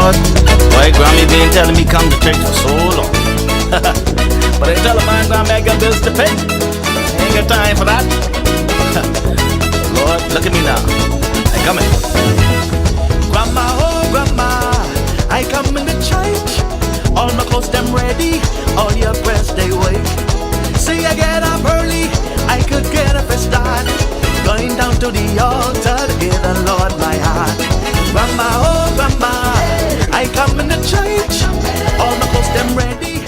Lord. Why Grammy been telling me come to church for so long? But I tell him, man, Grammy, I got bills to pay. Ain't got time for that. Lord, look at me now. I coming. Grandma, oh grandma, I come in the church. All my clothes them ready, all your prayers they wait. See I get up early, I could get up and start. Going down to the altar to give the Lord my heart. Grandma, oh grandma, I come in the church. All my clothes them ready.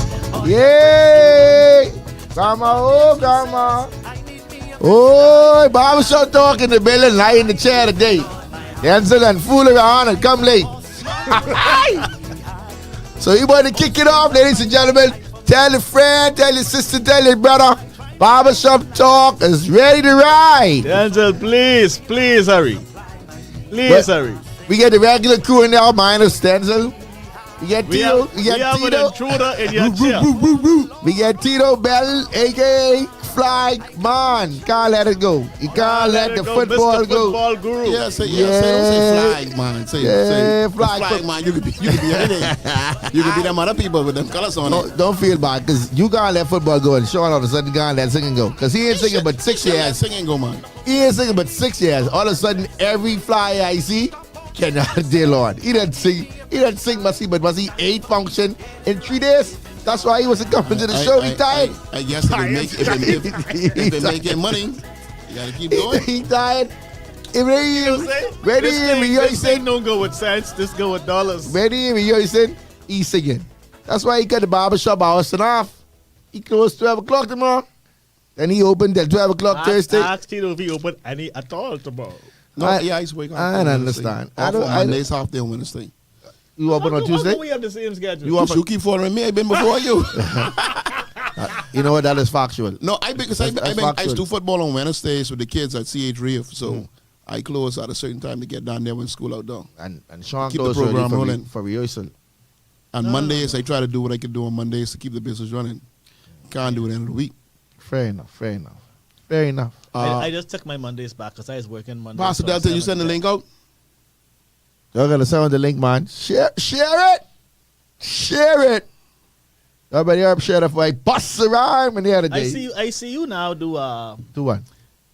Yay! Grandma, oh grandma. Oh, Barbershop Talk in the building, lie in the chair today. Denczil and fool around and come late. So you want to kick it off, ladies and gentlemen. Tell your friend, tell your sister, tell your brother. Barbershop Talk is ready to ride. Denczil, please hurry. Please hurry. We get the regular crew in there, minus Denczil. We get Tito. We have an intruder in your chair. We get Tito Bell, a.k.a. Fly Man. Can't let it go. You can't let the football Mr. go. Football guru. Don't say flag, man. Say flag, man. You could be anything. You could be them other people with them colors on it. Don't feel bad, because you can't let football go and Sean all of a sudden can't let singing go. Because he ain't singing but 6 years. Singing go, man. He ain't singing but 6 years. All of a sudden, every flyer I see, Kenyatta, dear Lord. He doesn't sing, but must he 8 function in 3 days? That's why he wasn't coming to the show. He tired. I guess if they making money, you gotta keep going. He tired. This thing don't go with cents. This go with dollars. Rehearsing, he's singing. That's why he got the barbershop hours and off. He closed 12 o'clock tomorrow. Then he opened till 12 o'clock Thursday. Ask Tito if he open any at all tomorrow. No, he's waking up. I don't understand. I don't. Monday's half day on Wednesday. You open on Tuesday? We have the same schedule. You keep following me. I've been before you. You know what? That is factual. No, I do football on Wednesdays with the kids at CH Reef, so I close at a certain time to get down there when school out there. And Sean keep the program rolling for rehearsal. And Mondays, I try to do what I can do on Mondays to keep the business running. Can't do it at the end of the week. Fair enough. I just took my Mondays back because I was working Mondays. Pastor Delta, you send the link out? Y'all gotta send the link, man. Share it. Everybody up share it for I bust a rhyme in the other day. I see you now do what?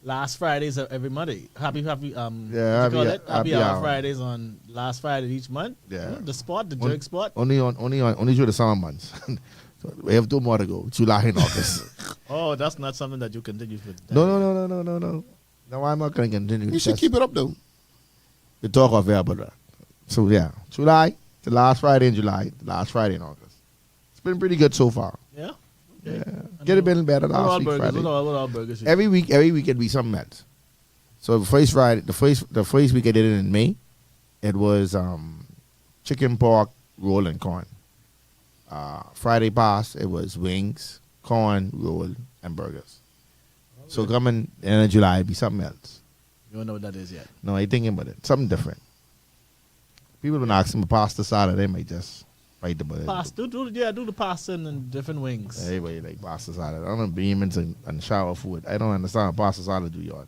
Last Fridays every Monday. Happy Happy hour Fridays on last Friday each month. Yeah. The jerk spot. Only through the summer months. So we have 2 more to go. July and August. Oh, that's not something that you continue with. No. No, I'm not gonna continue. You should keep it up though. The talk of here about that. So yeah, July, the last Friday in July, the last Friday in August. It's been pretty good so far. Yeah. Okay. Yeah. Get it been better last week Friday. What all burgers? Every week it'd be something else. So the first Friday, the first week I did it in May, it was chicken, pork, roll, and corn. Friday past it was wings, corn, roll, and burgers. Okay. So coming in July it'd be something else. You don't know what that is yet? No, I ain't thinking about it. Something different. People been asking for pasta salad, they might just bite the bullet. Pasta, do the pasta and different wings. Everybody like pasta salad. I don't know beamings and shower food. I don't understand what pasta salad do, y'all.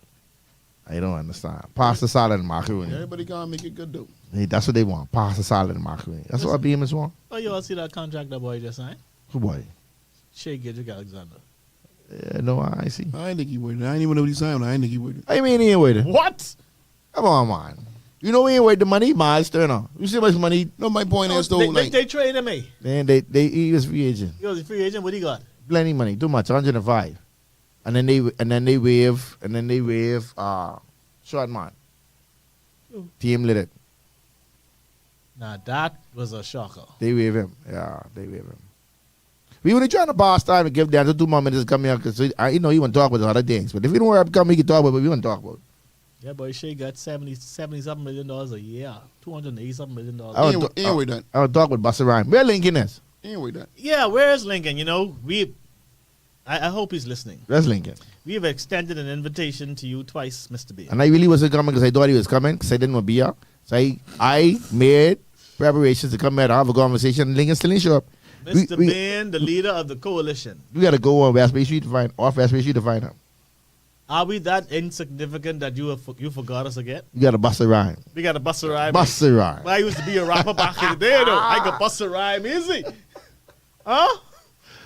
I don't understand. Pasta salad and macaroni. Everybody gotta make it good though. Hey, that's what they want. Pasta salad and macaroni. That's what beamings want. Oh, you all see that contract that boy just signed? Who boy? Shea Gidrick Alexander. Yeah, no, I see. I ain't think he waited. I ain't even know what he signed. I ain't think he waited. I mean, he ain't waiting. What? Come on, man. You know we ain't waiting the money, Miles Turner. You see how much money? No, my point is though, they traded me. Man, he was free agent. He was a free agent. What he got? Plenty money, too much, 105. And then they waive short man. Team lit it. Now that was a shocker. They waive him. Yeah, they waive him. We only trying to pass time to give them 2 more minutes to come here because he want to talk about other things. But if you don't want to come, he can talk about what we want to talk about. Yeah, boy, Shea got $70-something million a year. $280-something million. Ain't we done? I want to talk with Buster Rhyme. Where Lincoln is? Ain't we done? Yeah, where's Lincoln? You know, I hope he's listening. Where's Lincoln? We've extended an invitation to you twice, Mr. B. And I really wasn't coming because I thought he was coming because I didn't want to be here. So I made preparations to come here to have a conversation. Lincoln still didn't show up. Mr. Ben, the leader of the coalition. We got to go on West Bay Street to find him. Are we that insignificant that you forgot us again? You got to bust a rhyme. We got to bust a rhyme. Bust a rhyme. Well, I used to be a rapper back in the day, though. I could bust a rhyme easy. Huh?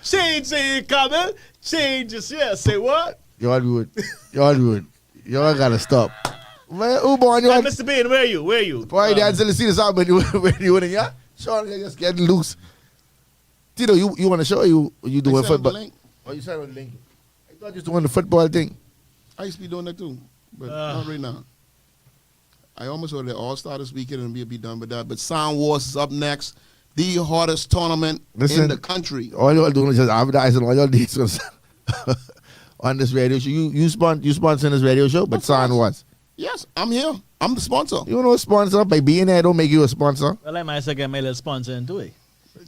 Change say coming. Change is here. Say what? Y'all do it. Y'all do it. Y'all got to stop. Man, who born you? Hey, Mr. Bean, where are you? Where are you? Boy, Denczil, see this out when you in here? Sean, you're just getting loose. Tito, you want to show you doing football? Oh, you said on the link. I thought you was doing the football thing. I used to be doing that too, but not right now. I almost heard the All-Star this weekend and we'll be done with that. But Sound Wars is up next. The hardest tournament in the country. All y'all doing is just advertising all y'all needs on this radio show. You sponsor this radio show, but Sound Wars. Yes, I'm here. I'm the sponsor. You know a sponsor. By being there, don't make you a sponsor. Well, I might get my little sponsor into it.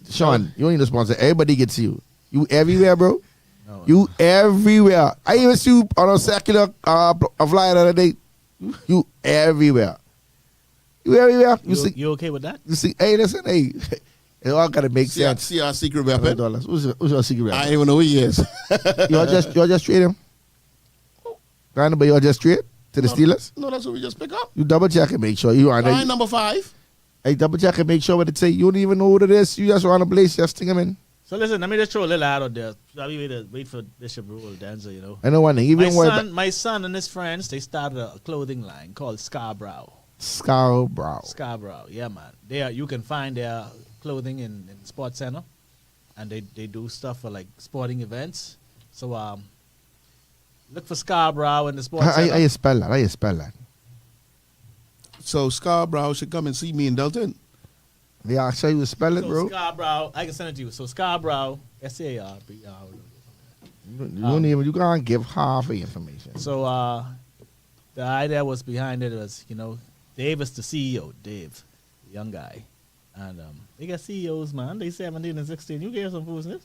Sean, you don't need a sponsor. Everybody gets you. You everywhere, bro. No, You everywhere. I even see you on a circular flyer the other day. You everywhere. You everywhere. You okay with that? You see, hey, listen, hey. It all gotta make sense. See our secret weapon. Who's your secret weapon? I don't even know who he is. Y'all just trade him? But y'all just trade to the Steelers? No, that's what we just pick up. You double check and make sure you are Line number 5. Hey, double check and make sure what it say. You don't even know what it is. You just want to place, just stick him in. So listen, let me just throw a little out there. Shall we wait for Bishop Rule Denczil, you know? I know one thing. My son and his friends, they started a clothing line called Scarborough. Scarborough. Yeah, man. You can find their clothing in Sports Center, and they do stuff for like sporting events. So look for Scarborough in the Sports Center. How you spell that? So Scarborough should come and see me in Delton. Yeah, I'll show you to spell it, bro. Scarborough, I can send it to you. So Scarborough, S-A-R-B-R. You can't give half the information. So the idea was behind it was, Dave is the CEO, Dave, the young guy. And they got CEOs, man. They 17 and 16. You gave some foolishness.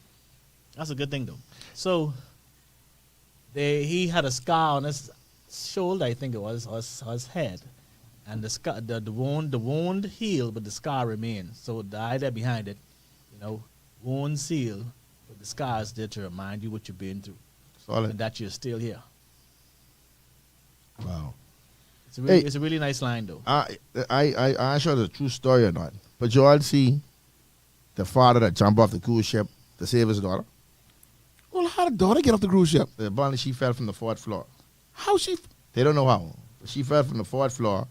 That's a good thing, though. So he had a scar on his shoulder, I think it was, or his head. And the wound healed, but the scar remained. So the idea behind it, wound heal, but the scar is there to remind you what you've been through. Solid. And that you're still here. Wow. It's a really nice line, though. I'm sure it's a true story or not. But you all see the father that jumped off the cruise ship to save his daughter? Well, how did daughter get off the cruise ship? Apparently she fell from the 4th floor. How she? They don't know how. But she fell from the 4th floor.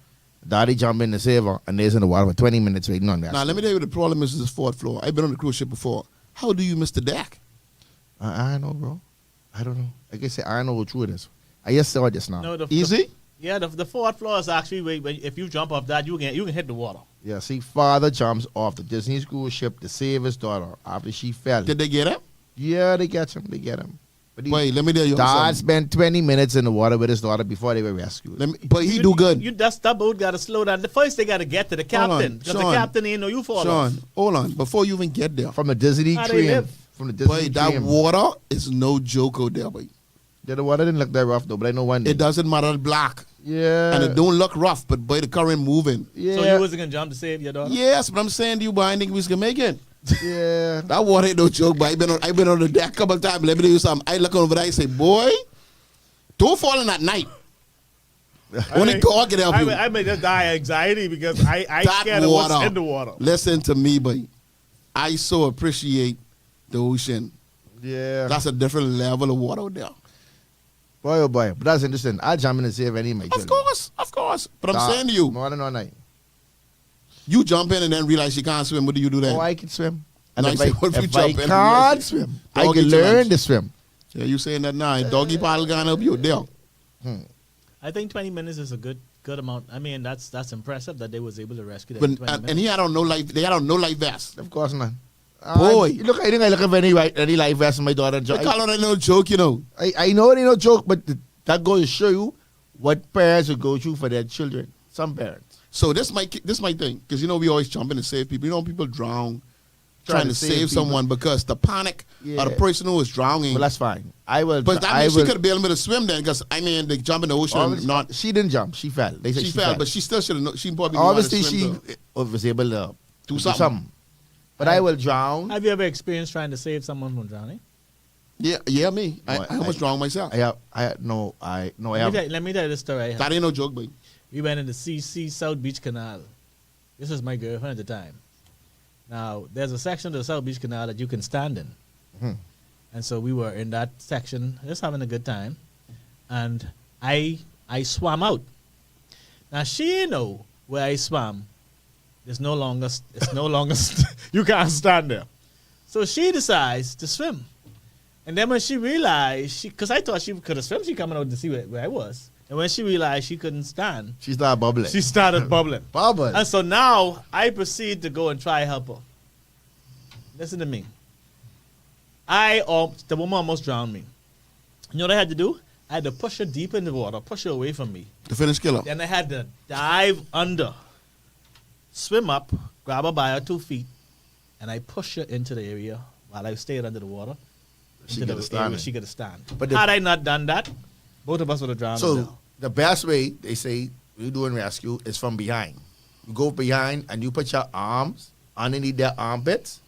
Daddy jumped in to save her, and they's in the water for 20 minutes waiting on that. Now, let me tell you what the problem is this 4th floor. I've been on the cruise ship before. How do you miss the deck? I don't know, bro. I don't know. Like I said, I don't know what true it is. I just saw it just now. No, Easy? The 4th floor is actually, if you jump off that, you can hit the water. Yeah, see, father jumps off the Disney cruise ship to save his daughter after she fell. Did they get him? Yeah, they get him. But Wait, let me tell you Dad something. spent 20 minutes in the water with his daughter before they were rescued. But he do good. That boat got to slow down. First, they got to get to the captain. Because the captain ain't know you fall off. Sean, hold on. Before you even get there. From the Disney How they train. live? From the Disney Boy, that train. water is no joke out there, boy. Yeah, the water didn't look that rough, though, but I know one thing. It doesn't matter the black. Yeah. And it don't look rough, but boy, the current moving. Yeah. So you wasn't going to jump to save your daughter? Yes, but I'm saying to you, boy, I think we was going to make it. Yeah. That water ain't no joke, but I've been on the deck a couple of times. Let me tell you something. I look over there and say, boy, don't fall in at night. Only God can help you. I may just die of anxiety because I scared of what's in the water. Listen to me, boy. I so appreciate the ocean. Yeah. That's a different level of water out there. Boy, oh boy. But that's interesting. I'll jump in and save any of my children. Of course. But I'm saying to you, More than one night. you jump in and then realize you can't swim. What do you do then? Oh, I can swim. And And I say, what if you if I jump in and can't realize- swim, I Doggy can challenge. learn to swim. Yeah, you saying that now. Doggy paddle gonna help you there. I think 20 minutes is a good amount. I mean, that's impressive that they was able to rescue them in 20 minutes. And he had on no life. They had on no life vest. Of course not. Boy. I think I look at any life vest in my daughter. They call it no joke, you know. I know it ain't no joke, but that goes to show you what parents would go through for their children. Some parents. So this my thing, because we always jump in to save people. People drown trying to save someone because the panic of the person who is drowning. Well, that's fine. I will. But that means she could be able to swim then, because they jump in the ocean. Not she didn't jump. She fell. They said she fell, but she still should have. She probably obviously knew how to she swim, was able to do something. But I will drown. Have you ever experienced trying to save someone from drowning? Yeah, me. I But almost drowned myself. Let Let me tell you the story. That ain't no joke, boy. We went in the CC South Beach Canal. This was my girlfriend at the time. Now, there's a section of the South Beach Canal that you can stand in. Mhm. And so we were in that section, just having a good time. And I swam out. Now, she didn't know where I swam. It's no longer, you can't stand there. So she decides to swim. And then when she realized, because I thought she could have swum, she coming out to see where I was. And when she realized she couldn't stand, she started bubbling. she started bubbling. Bubble. And so now I proceed to go and try help her. Listen to me. The woman almost drowned me. You know what I had to do? I had to push her deep in the water, push her away from me. The finish killer. Then I had to dive under, swim up, grab her by her 2 feet, and I push her into the area while I stayed under the water. She into could the have area stand. she could have stand. But Had I not done that, both of us would have drowned. So now. the best way they say you doing rescue is from behind. You go behind and you put your arms underneath their armpits,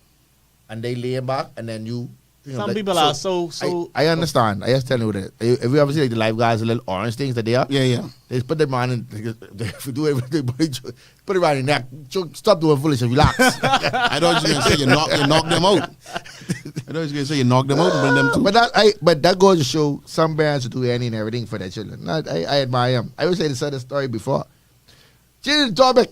and they lay back, and then you. Some people are so. I understand. I just tell you that. If you ever see like the lifeguards, the little orange things that they are, Yeah. they put them on and if you do everything, put it around your neck. Stop doing foolish and relax. I thought you were going to say you knock them out. I thought you were going to say you knock them out and bring them to. But that goes to show some parents will do any and everything for their children. I admire them. I always say this other story before. Change the topic.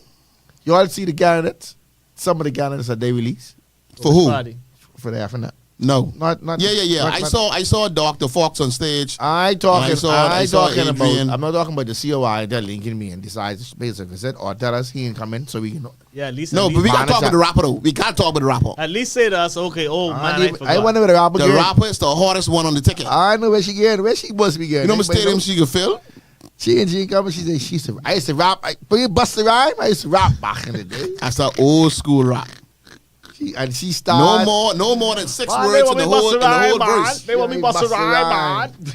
You all see the candidates. Some of the candidates that they release For who? Party. for the FNF. No. Not. Yeah. I saw Dr. Fox on stage. I'm I saw talking about. Adrian. I'm not talking about the COI that linking me and decides to pay us a visit or tell us he ain't coming so we can. Yeah, at least. No, but we got to talk Manager. about the rapper though. We got to talk about the rapper. At least say to us, okay, oh man, I forgot. I wonder where the rapper The get. rapper is the hardest one on the ticket. I know where she getting. Where she must be getting. You know what stadium she can fill? She ain't coming. She said she used to. I used to rap. But you bust the rhyme. I used to rap back in the day. That's an old school rap. She started. No more than 6 Man, words in the whole verse. They want me bust a rhyme, man.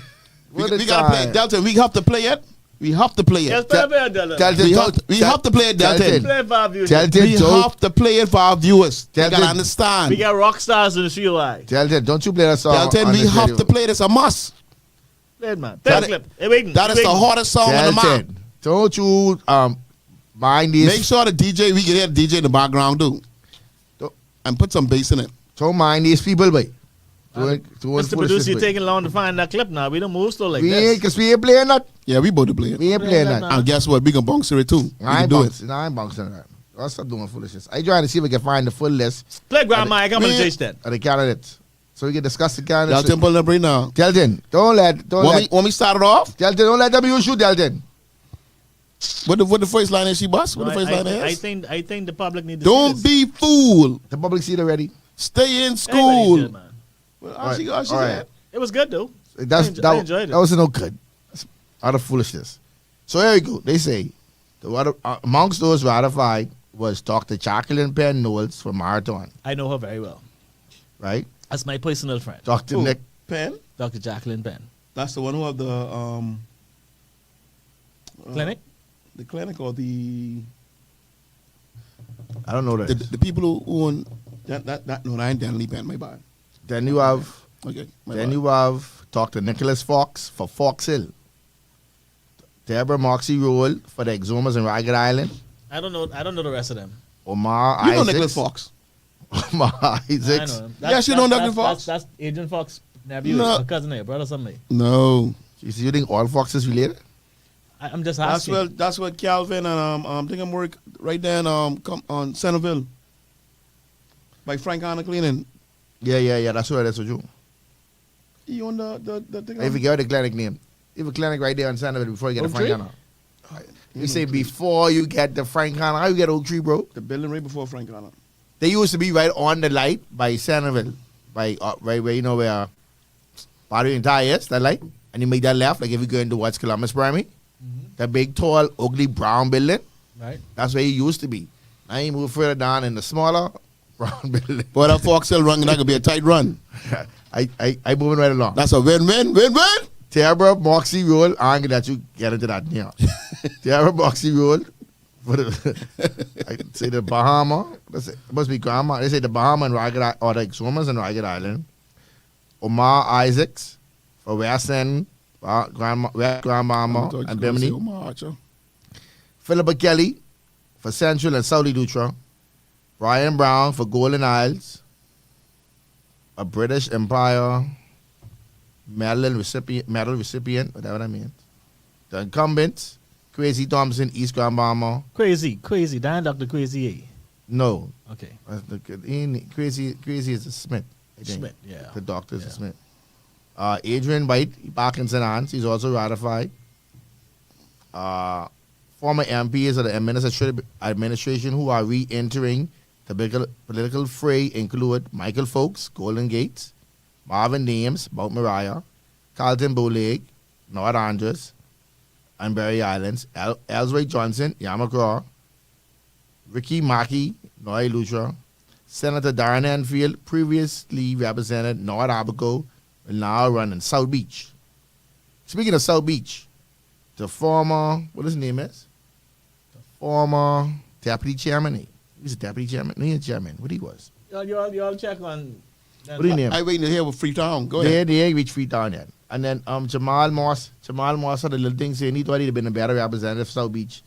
We gotta play it. Delta. We have to play it. We have to play Yes, it. play a bit, Delta, We have to play it, Delta. Play it for our viewers. Delta, We have to play it for our viewers. They Delta. gotta understand. We got rock stars in the COI. Delta, don't you play that song? Delta, on we this have radio. to play this. A must. Play it, man. Play the That- clip. Hey, waiting. That is the hardest song on the Delta, map. don't you mind this? Make sure the DJ, we can hear the DJ in the background too. And put some bass in it. Don't mind these people, boy. Mr. Producer, you're taking long to find that clip now. We don't move slow like We ain't, this. because we ain't playing that. Yeah, we both to play it. We ain't playing that. And guess what? We can bounce it too. We I can ain't do it. bouncing. I ain't bouncing that. I'll stop doing foolishness. I trying to see if we can find the full list Play Grandma. I come on the Man. J stand. of the candidates. So we can discuss the candidates. Delta, pull up right now. Delton, Want me start it off? Delton, don't let them use you, Delton. What the first line is she bust? What the first line I is? think the public need to Don't see be fool. The public see it already. Stay in this. Everybody school. should, man. Well, All right, she all said. right. It was good though. I enjoyed it. That wasn't no good. That's out of foolishness. So here we go. They say amongst those ratified was Dr. Jacqueline Penn Knowles for Marathon, I know her very well. right? That's my personal friend, Dr. Who? Nick. Penn? Dr. Jacqueline Penn. That's the one who have the Clinic. the clinic or the I don't know that. the people who own that no, I ain't Danley Penn, my bad. Then you have Okay. My then bad. you have Dr. Nicholas Fox for Fox Hill. Deborah Moxie Roll for the Exomas in Ragged Island. I don't know the rest of them. Omar You know Isaacs. Nicholas Fox. Omar I Isaacs. know him. Yes, you know Dr. Fox? That's Agent Fox nephew, No. a cousin, or brother, something. No. You think all foxes related? I'm just That's asking. what Calvin and I think I'm work right there in come on Centerville. By Frank Anna Cleaning. Yeah. That's what you. He own the thing. I forget the clinic name. You have a clinic right there on Sandoval before you get Oak to Frank Tree? Hanna. You say before you get the Frank Hanna. How you get Oak Tree, bro? The building right before Frank Anna. They used to be right on the light by Sandoval. By right where you know where Battery and Tire is, that light. And you make that left, like if you go into what's Columbus Primary. That big, tall, ugly brown building. Right. That's where he used to be. Now he moved further down in the smaller brown building. But that Fox Hill run, that could be a tight run. I moving right along. That's a win-win. Deborah Moxie Roll. I'm going to let you get into that now. Deborah Moxie Roll. For the, I say the Bahama. It must be Grandma. They say the Bahama and Ragged Island, or the Exomas and Ragged Island. Omar Isaacs for West End, Grandmama and Bimini. Philippa Kelly for Central and Southie Dutra. Brian Brown for Golden Isles. A British Empire medal recipient, whatever that means. The incumbent, Crazy Thompson, East Grandmama. Crazy. Dan Dr. Crazy A. No. Okay. Crazy is a Smith. I think. Smith, yeah. The doctor is a Smith. Adrian White, Parkinson Hans, he's also ratified. Former MPs of the administration who are re-entering the political fray include Michael Folks, Golden Gates, Marvin Dames, Mount Moriah, Carlton Bowleg, North Andres, and Berry Islands, Ellsworth Johnson, Yamacraw, Ricky Mackey, Noy Lutra, Senator Darren Enfield, previously represented North Abaco, will now run in South Beach. Speaking of South Beach, the former, what his name is? The former deputy chairman. He was a deputy chairman. No, he was chairman. What he was? Y'all check on. What his name? I waiting to hear with Freetown. Go ahead. They ain't reached Freetown yet. And then Jamal Moss had a little thing saying he thought he'd have been a better representative of South Beach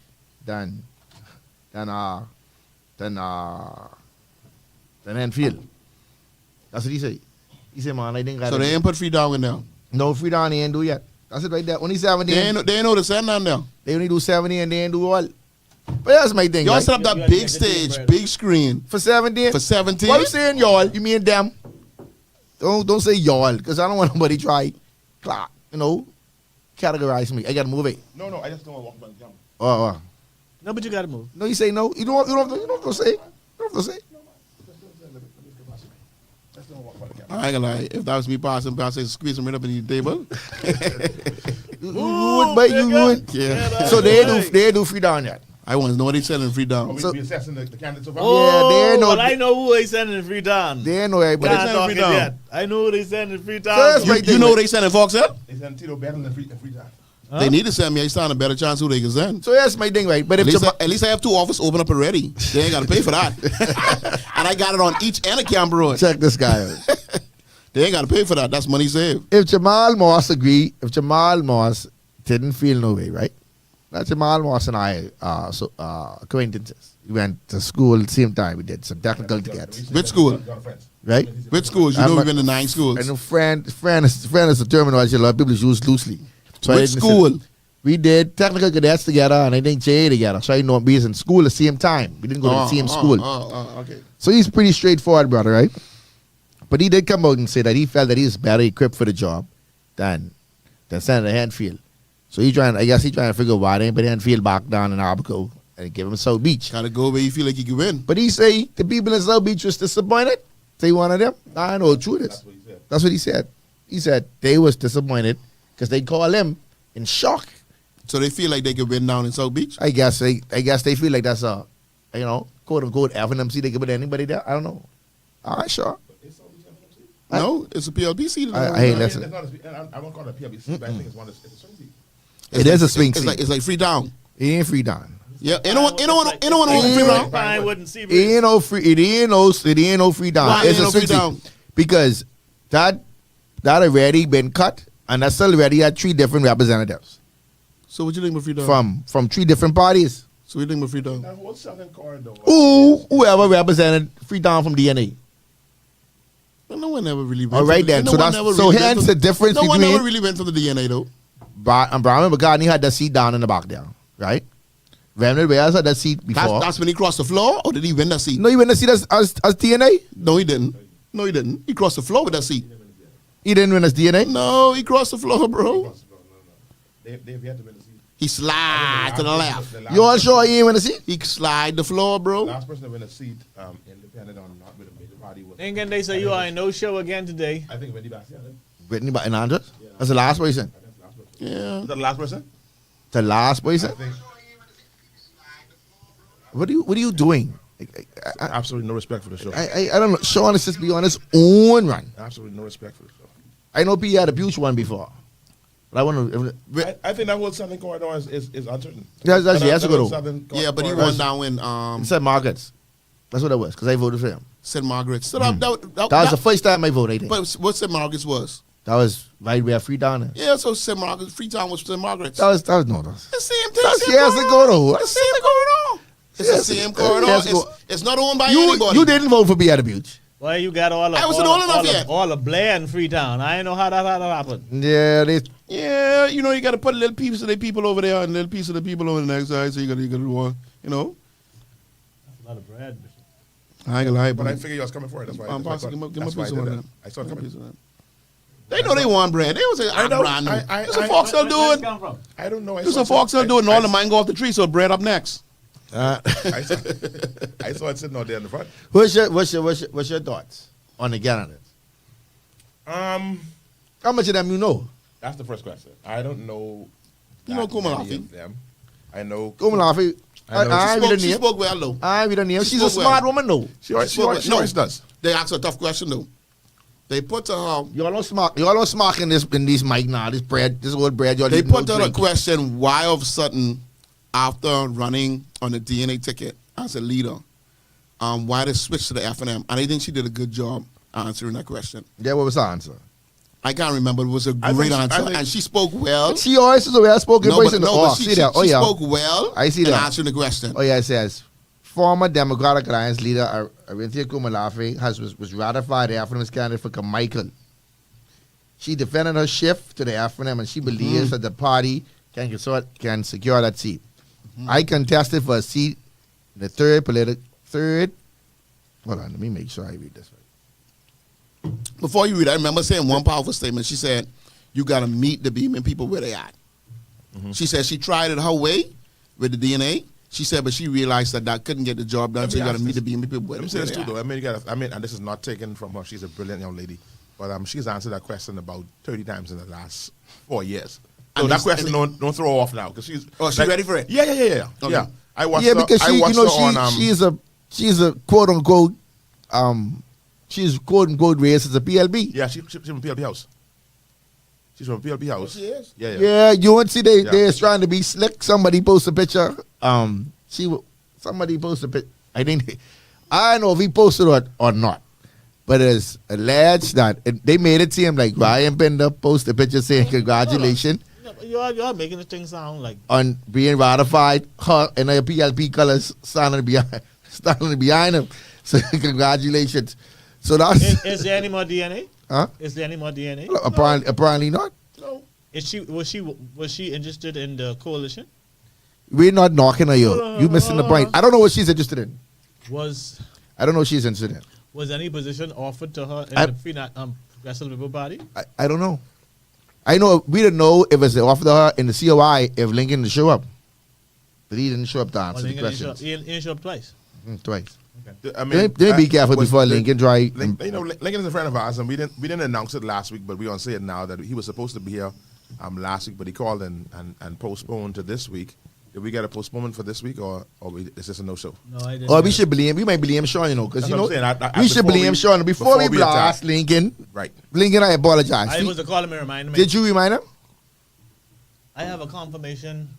than Enfield. That's what he said. He said, man, I think so they ain't put Freetown in there? No, Freetown they ain't do yet. That's it right there. Only 70. They ain't know the send on there. They only do 70 and they ain't do all. But that's my thing. Y'all right? set up that big stage, big screen. For 70? For 17? What you saying, y'all? You mean them? Don't say y'all, because I don't want nobody try, categorize me. I got to move it. No, I just don't want to walk by the camera. Oh. No, but you got to move. No, you say no. You don't have to say. You don't have to say. I ain't gonna lie. If that was me passing, I'd say squeeze him right up in the table. You would. Yeah. So they do free down yet. I want to know what they selling free down. We assessing the candidates so far? Oh, yeah, they know. Well, I know who they sending free down. They know everybody. Can't talk free it down. yet. I know who they sending free down. First, to. You know what they sending Foxell? They send Tito better than free time. Huh? They need to send me. I stand a better chance who they can send. So that's my thing, right? But if At least I have 2 offices open up already. They ain't got to pay for that. And I got it on each end of Camber Road. check this guy out. They ain't got to pay for that. That's money saved. If Jamal Moss didn't feel no way, right? That Jamal Moss and I acquaintances. We went to school at the same time. We did some technical together, Which school? right? Which schools? You know we've been to 9 schools. And a friend is a terminology a lot of people use loosely. So I Which didn't school? say- We did technical cadets together, and I think JA together. So I know we was in school at the same time. We didn't go to the same school. Okay. So he's pretty straightforward, brother, right? But he did come out and say that he felt that he was better equipped for the job than Senator Henfield. So I guess he's trying to figure why they ain't put Henfield back down in Abaco and give him South Beach. Kind of go where you feel like you can win. But he say the people in South Beach was disappointed. Say one of them. I know the truth is. That's what he said. That's what he said. He said they was disappointed because they call him in shock. So they feel like they can win down in South Beach? I guess they feel like that's a, quote unquote FNMC. They can put anybody there. I don't know. All right, sure. No, it's a PLP seat. Hey, listen. It's not I won't call it a PLBC, but I think it's a swing seat. It is a swing seat. It's like free down. It ain't free down. Yeah, anyone who free down? Pinewood and Seabreeze. It ain't no free. It ain't no free down. Why It's ain't a no swing free down? seat because that already been cut, and that's already had 3 different representatives So what you think about free down? from 3 different parties. So what you think about free down? Now, what's Southern Corridor? Whoever represented free down from DNA. No one ever really went. All right from the- then. no So one that's ever so really went hence from- the difference No one between ever really went from the DNA though. Brian McCartney had that seat down in the back there, right? Remnant Wales had that seat before. That's when he crossed the floor, or did he win that seat? No, you win the seat as DNA. No, he didn't. No, he didn't. He crossed the floor with that seat. He didn't win as DNA. No, he crossed the floor, bro. They've yet to win the seat. He slide to the left. You all sure he ain't win the seat? He slide the floor, The bro. last person to win a seat, independent on not with a major party was. And again, they say you are in no show again today. I think Wendy Bassey. Brittany Andrews. That's the last person. Yeah. Is that the last person? The last I person. think What are you doing? absolutely no respect for the show. I don't know. Sean is just be on his own run. Absolutely no respect for the show. I know P had a Buch one before, but I want to. I think that whole Southern Corridor is uncertain. That's years ago, though. Southern Yeah, but he Corridor- won down when Said Markets. That's what it was, because I voted for him. St. Margaret's. So That was the first time I voted, I think. But what St. Margaret's was? That was right where Freetown is. Yeah, so St. Margaret's, Freetown was St. Margaret's. That was the same thing. That's years ago, though. The same corridor. It's the same corridor. It's not owned by anybody. You didn't vote for Beata Beach. Well, you got all of I wasn't old enough yet. all of Blair and Freetown. I didn't know how that happened. Yeah, you know, you got to put a little piece of the people over there and a little piece of the people over the next side. So you got to do, you know. That's a lot of bread, Bishop. I ain't gonna lie, But I figured you was coming for it. That's why. I'm that's why give I him a that's why piece I of did that. that. I saw it coming. They know they want bread. They was say, I know. brand new. I- There's a Foxtel Where's it doing. come from? I don't know. There's a Foxtel doing. All the mine go off the tree, so bread up next. I saw it sitting out there in the front. What's your thoughts on the candidates? Um, How much of them you know? that's the first question. I don't know. You know that Kumalafi? many of them. I know. Kumalafi. I know. I read the She name. spoke well, though. I read the name. She She's a spoke smart well. woman, though. She always does. They asked her a tough question, though. They put to her. Y'all don't smoke in this mic now. This bread, this old bread. Y'all They eating, put no to her a drink. question: why, all of a sudden, after running on the DNA ticket as a leader, why they switch to the F&M? And I think she did a good job answering that question. Yeah, what was her answer? I can't remember. It was a I great think- I answer, think- and she spoke well. She always is a well-spoken voice in the but see that? Oh, she yeah. spoke well. I see in that. answering the question. Oh, yeah, it says, former Democratic Alliance leader Arinthia Kumalafi was ratified the F&M's candidate for Carmichael. She defended her shift to the F&M, and she believes that the party can secure that seat. I contested for a seat in the third. Hold on, let me make sure I read this right. Before you read, I remember saying one powerful statement. She said, "You got to meet the Beeman people where they at." She said she tried it her way with the DNA. She said, but she realized that couldn't get the job done. Let So me you got to ask meet the this. Beeman people where Let me say they this too, at. though. And this is not taken from her. She's a brilliant young lady, but she's answered that question about 30 times in the last 4 years. So And that it's- question and don't throw her off now because she's. Oh, she ready for it? Yeah. Okay. Yeah. I watched. Yeah, her, because I she, watched you know, her on. she's a quote unquote, she's quote unquote raised as a PLB. Yeah, she's from PLB House. She's from PLB House. she is? Yeah. Yeah, you won't see Yeah. they're trying to be slick. Somebody post a picture. Somebody post a picture. I don't know if he posted or not, but it's alleged that they made it seem like Ryan Bender posted a picture saying congratulations You're making this thing sound like on being ratified. Her in her PLP colors standing behind him. So congratulations. So that's is there any more DNA? huh? Is there any more DNA? Apparently not. No. Was she interested in the coalition? We're not knocking her, yo. You missing the point. I don't know what she's interested in. I don't know what she's interested in. Was any position offered to her in I- the Progressive Liberal Party? I don't know. I know we didn't know if it's offered to her in the COI if Lincoln didn't show up. But he didn't show up to answer the questions. He didn't show up twice. Twice. I Let me be careful was- before Lincoln try. Lincoln is a friend of ours, and we didn't announce it last week, but we're gonna say it now that he was supposed to be here last week, but he called and postponed to this week. Did we get a postponement for this week, or is this a no show? No, I didn't. Or we might blame Sean, you know, because That's you what know I'm saying. we should before blame we- Sean before we blast attack. Lincoln. Right. Lincoln, I apologize. I was to call him and remind him. Did you remind him? I have a confirmation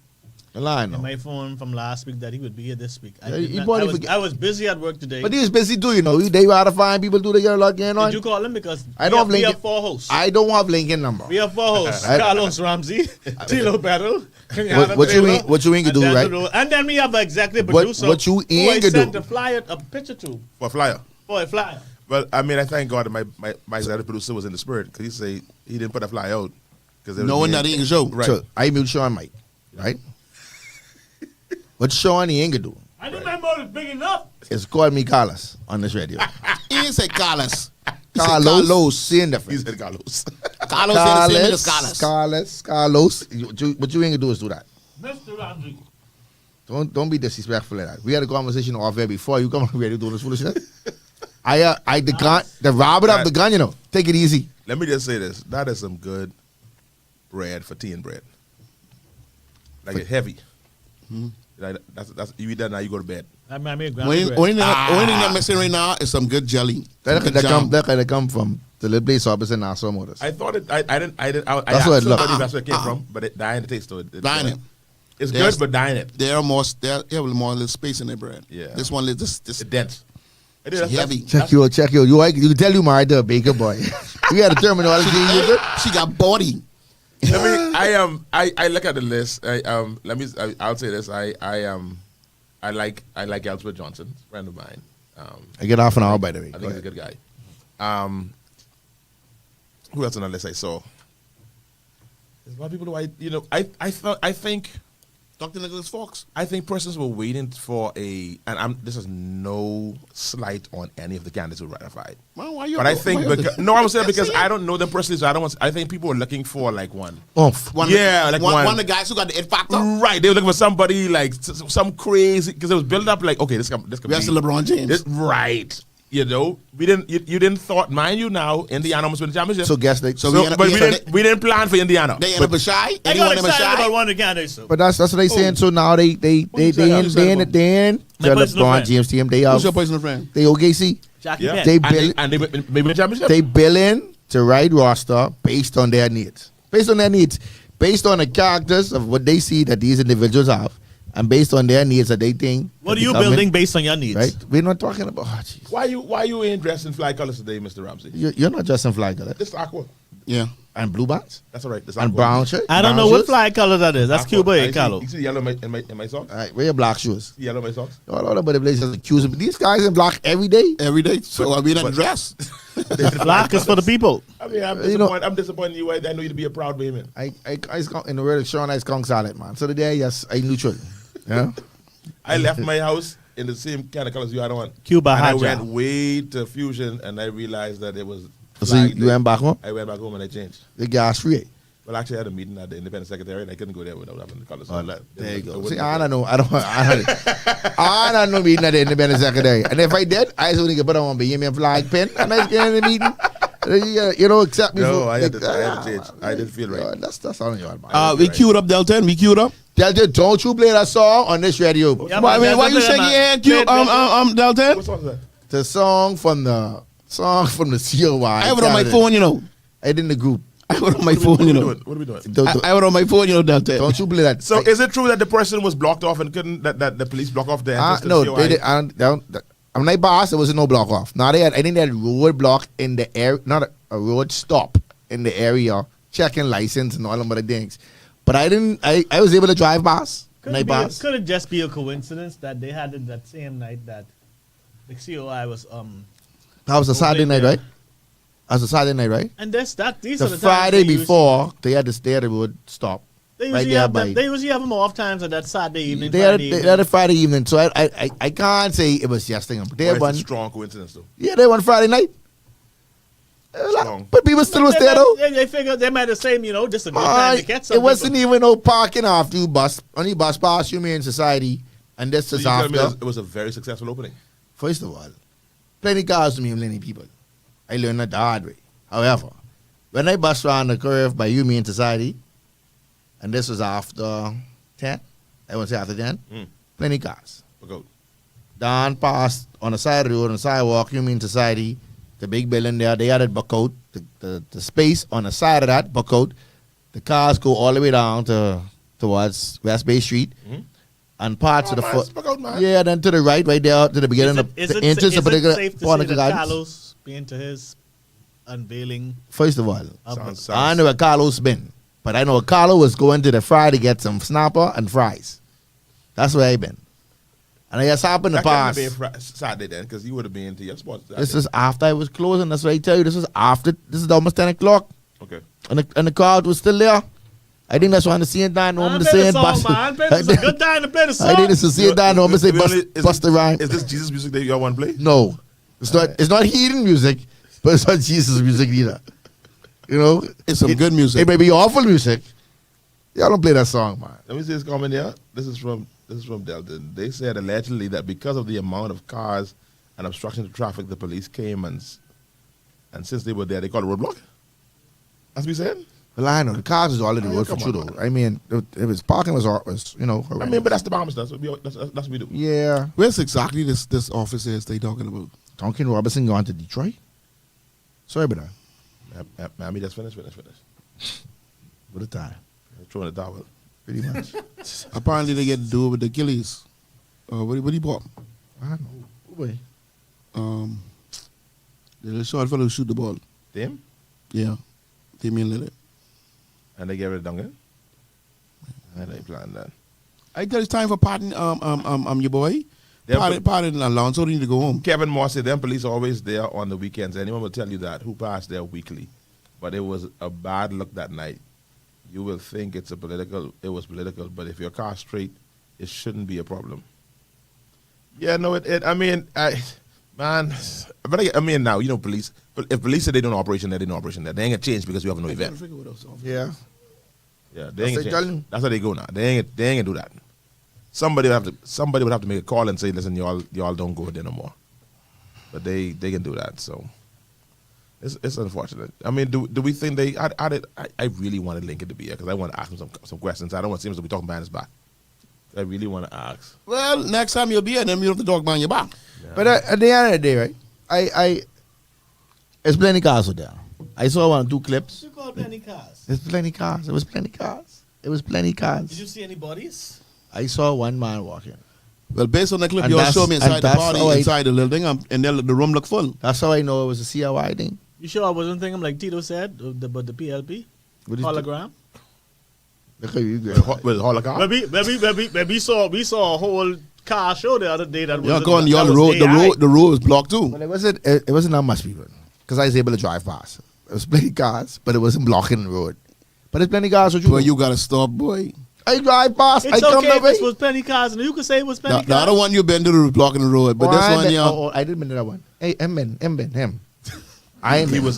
The line, in no. my phone from last week that he would be here this week. Yeah, he probably forget- I was busy at work today. But he was busy too, you know. They ratifying people do. They got a lot going on. Did you call him? Because I don't have we Lincoln. have four hosts. I don't have Lincoln number. We have four hosts. I- Carlos Ramsey, Tito Battle, Kenyatta What you Taylor, ain't- what you ain't and gonna do, Denczil. right? And then we have an executive What- producer what you who I ain't gonna sent do. a picture to For a flyer. for a flyer. Well, I mean, I thank God that my executive producer was in the spirit because he say he didn't put a flyer out because Knowing that he can show. Right. So I emailed Sean Mike, right? What Sean he ain't gonna do I knew my mouth is big enough. is call me Carlos on this radio. He didn't say Carlos. He said Carlos, seeing He different. said Carlos. Carlos said the same as Carlos. Carlos. What you ain't gonna do is do that. Mr. Ramsey. Don't be disrespectful like that. We had a conversation off air before you come ready to do this foolishness. The Robert of the gun, you know. Take it easy. Let me just say this: that is some good bread for tea and bread. Like it's heavy. Like that's you eat that now you go to bed. I made Only thing that missing right now is some good jelly. Some good jam. That come from the little place opposite in Nassau Motors. I thought it. I didn't. That's what it look. That's where it came from. But it dying the taste to it. Dine it. It's There's- good, but dying it. They have more little space in their bread. Yeah. This one, this It's dense. Heavy. Check you. You tell you married to a baker boy. You got a terminology. She got body. I look at the list. I'll say this. I like Elspeth Johnson, friend of mine. I get half an hour by the way. I think he's a good guy. Who else on the list I saw? There's a lot of people who I think Dr. Nicholas Fox. I think persons were waiting for this is no slight on any of the candidates who ratified. Well, why you? But I think I'm saying because I don't know them personally, so I think people were looking for like one. One of the guys who got the it factor. Right, they were looking for somebody like some crazy because it was built up like okay, this could be That's LeBron James. Right. You know, you didn't thought, mind you now, Indiana almost won the championship. So guess we didn't plan for Indiana. They end up shy. I got excited about one of the candidates. So. But that's what they saying. So now they in LeBron James team. They Who's your personal friend? They OKC. Jackie Yeah. Penn. They win the championship. They billing to right roster based on their needs. Based on the characters of what they see that these individuals have. And based on their needs that they think. What are you building based on your needs? Right? We're not talking about. Oh, why you ain't dressed in fly colors today, Mr. Ramsey? You're not dressed in fly colors. This is aqua. Yeah. And blue bands. That's all right. This And aqua. brown shirt. I don't know what fly color that is. That's Aqua. Cuba, Carlo. You see the yellow in my socks? All right, wear your black shoes. Yellow in my socks? All about the places accusing me. These guys in black every day. Every day. So I mean, dress. Black is for the people. I mean, I'm disappointed in you. I know you to be a proud Bahamian. I in the word of Sean, I skunk salad, man. So today, yes, I neutral. Yeah. I left my house in the same kind of colors you had on. Cuba and I Haja. went way to Fusion, and I realized that it was. So you went back home? I went back home and I changed. The gas free. Well, actually, I had a meeting at the Independent Secretary, and I couldn't go there without having the colors. There you go. See, I don't know. I don't know meeting at the Independent Secretary. And if I did, I just only could put on a flag pin, and I get in the meeting. You know, accept me. No, I had to change. I didn't feel right. That's all you want. We queued up Delta. We queued up. Delta, don't you play that song on this radio? Yeah, Why you shaking your hand, Delta? What song is that? The song from the COI. I have it on my phone, you know. I did in the group. I have it on my phone, you know. What are we doing? I have it on my phone, you know, Delta. Don't you play that? So, is it true that the person was blocked off and couldn't that the police block off the entrance to no, the COI? they did. I'm like boss. There was no block off. Now I think they had road block in the area, not a road stop in the area, checking license and all them other things. But I didn't. I was able to drive past. Could it just be a coincidence that they had it that same night that the COI was That was a Saturday night, right? That was a Saturday night, right? And these are The the Friday times before they had the road stop. they right usually there have by. they usually have them off times on that Saturday evening. They had a Friday evening, so I can't say it was yesterday. They had Or one. it's a strong coincidence, though. Yeah, they won Friday night. Strong. But people still was there though. They figured they might have same, just a good time to get some It wasn't people. even no parking after you bus. Only bus past Humane Society, and this So is you tell me after. it was a very successful opening. First of all, plenty cars to me, plenty people. I learned that the hard way. However, when I bus around the curve by Humane Society, and this was after 10, I won't say after 10, plenty cars. Go. Down past on the side of the road, on the sidewalk, Humane Society, the big building there, they had it buck out. The space on the side of that buck out. The cars go all the way down towards West Bay Street. And parts of the foot. Yeah, then to the right there, to the beginning of the entrance of the safe to say that Carlos being to his unveiling? First of all, Sounds- I know where Carlos been. But I know Carlo was going to the fry to get some snapper and fries. That's where I been. And I just happened to That pass. couldn't have been Saturday then, because you would have been to your sports. This is after I was closing. That's what I tell you. This is almost 10 o'clock. Okay. And the crowd was still there. I think that's why the same time no one Play saying the song, man. It's a good time to play the song. I think it's the same time no one say bust the rhyme. Is this Jesus music that you want to play? No. It's not heathen music, but it's not Jesus music either. You know? It's some good music. It may be awful music. Y'all don't play that song, man. Let me see this comment here. This is from Delta. They said allegedly that because of the amount of cars and obstruction to traffic, the police came and since they were there, they called a roadblock. That's what you said? Well, I know the cars is all in the road for come true on, though. I mean, it was parking was horrendous. I mean, but that's the Bahamas. That's what we do. Yeah. Where's exactly this office is they talking about? Duncan Robinson going to Detroit. Sorry about that. Miami just finished. What a time. Throwing the towel. Pretty much. Apparently they get to do it with the Achilles. What do you bought? I don't know. Oh, boy. The little short fellow who shoot the ball. Them? Yeah. Damian Lillard. And they get rid of Duncan? And they planned that. I tell it's time for parting, your boy. Parting Alonso need to go home. Kevin Moore said them police are always there on the weekends. Anyone will tell you that who passed there weekly. But it was a bad look that night. You will think it was political, but if your car's straight, it shouldn't be a problem. Yeah, no, now, you know, police, but if police say they don't operation there, they don't operation there. They ain't gonna change because we have no event. Yeah. Yeah, they ain't gonna change. That's how they go now. They ain't gonna do that. Somebody would have to make a call and say, listen, y'all don't go there no more. But they can do that, so it's unfortunate. I mean, do we think they? I really wanted Lincoln to be here because I want to ask him some questions. I don't want to be talking behind his back. I really want to ask. Well, next time you'll be here, then you don't have to talk behind your back. Yeah. But at the end of the day, right? It's plenty cars out there. I saw 1 or 2 clips. You call plenty cars? It's plenty cars. It was plenty cars. Did you see any bodies? I saw one man walking. Well, based on the clip And you all showed me inside the party, how inside the little thing, and the room looked full. That's how I know it was a CIY thing. You sure I wasn't thinking like Tito said about the PLP hologram? Look how you With hologram? Maybe we saw a whole car show the other day that was. Yeah, going the road was blocked too. But it wasn't that much people because I was able to drive past. It was plenty cars, but it wasn't blocking the road. But it's plenty cars. Boy, you gotta stop, boy. I drive past. It's I come okay the way. if it was plenty cars, and you could say it was plenty cars. The other one you been to was blocking the road, but this one, yeah. I didn't been to that one. Hey, him.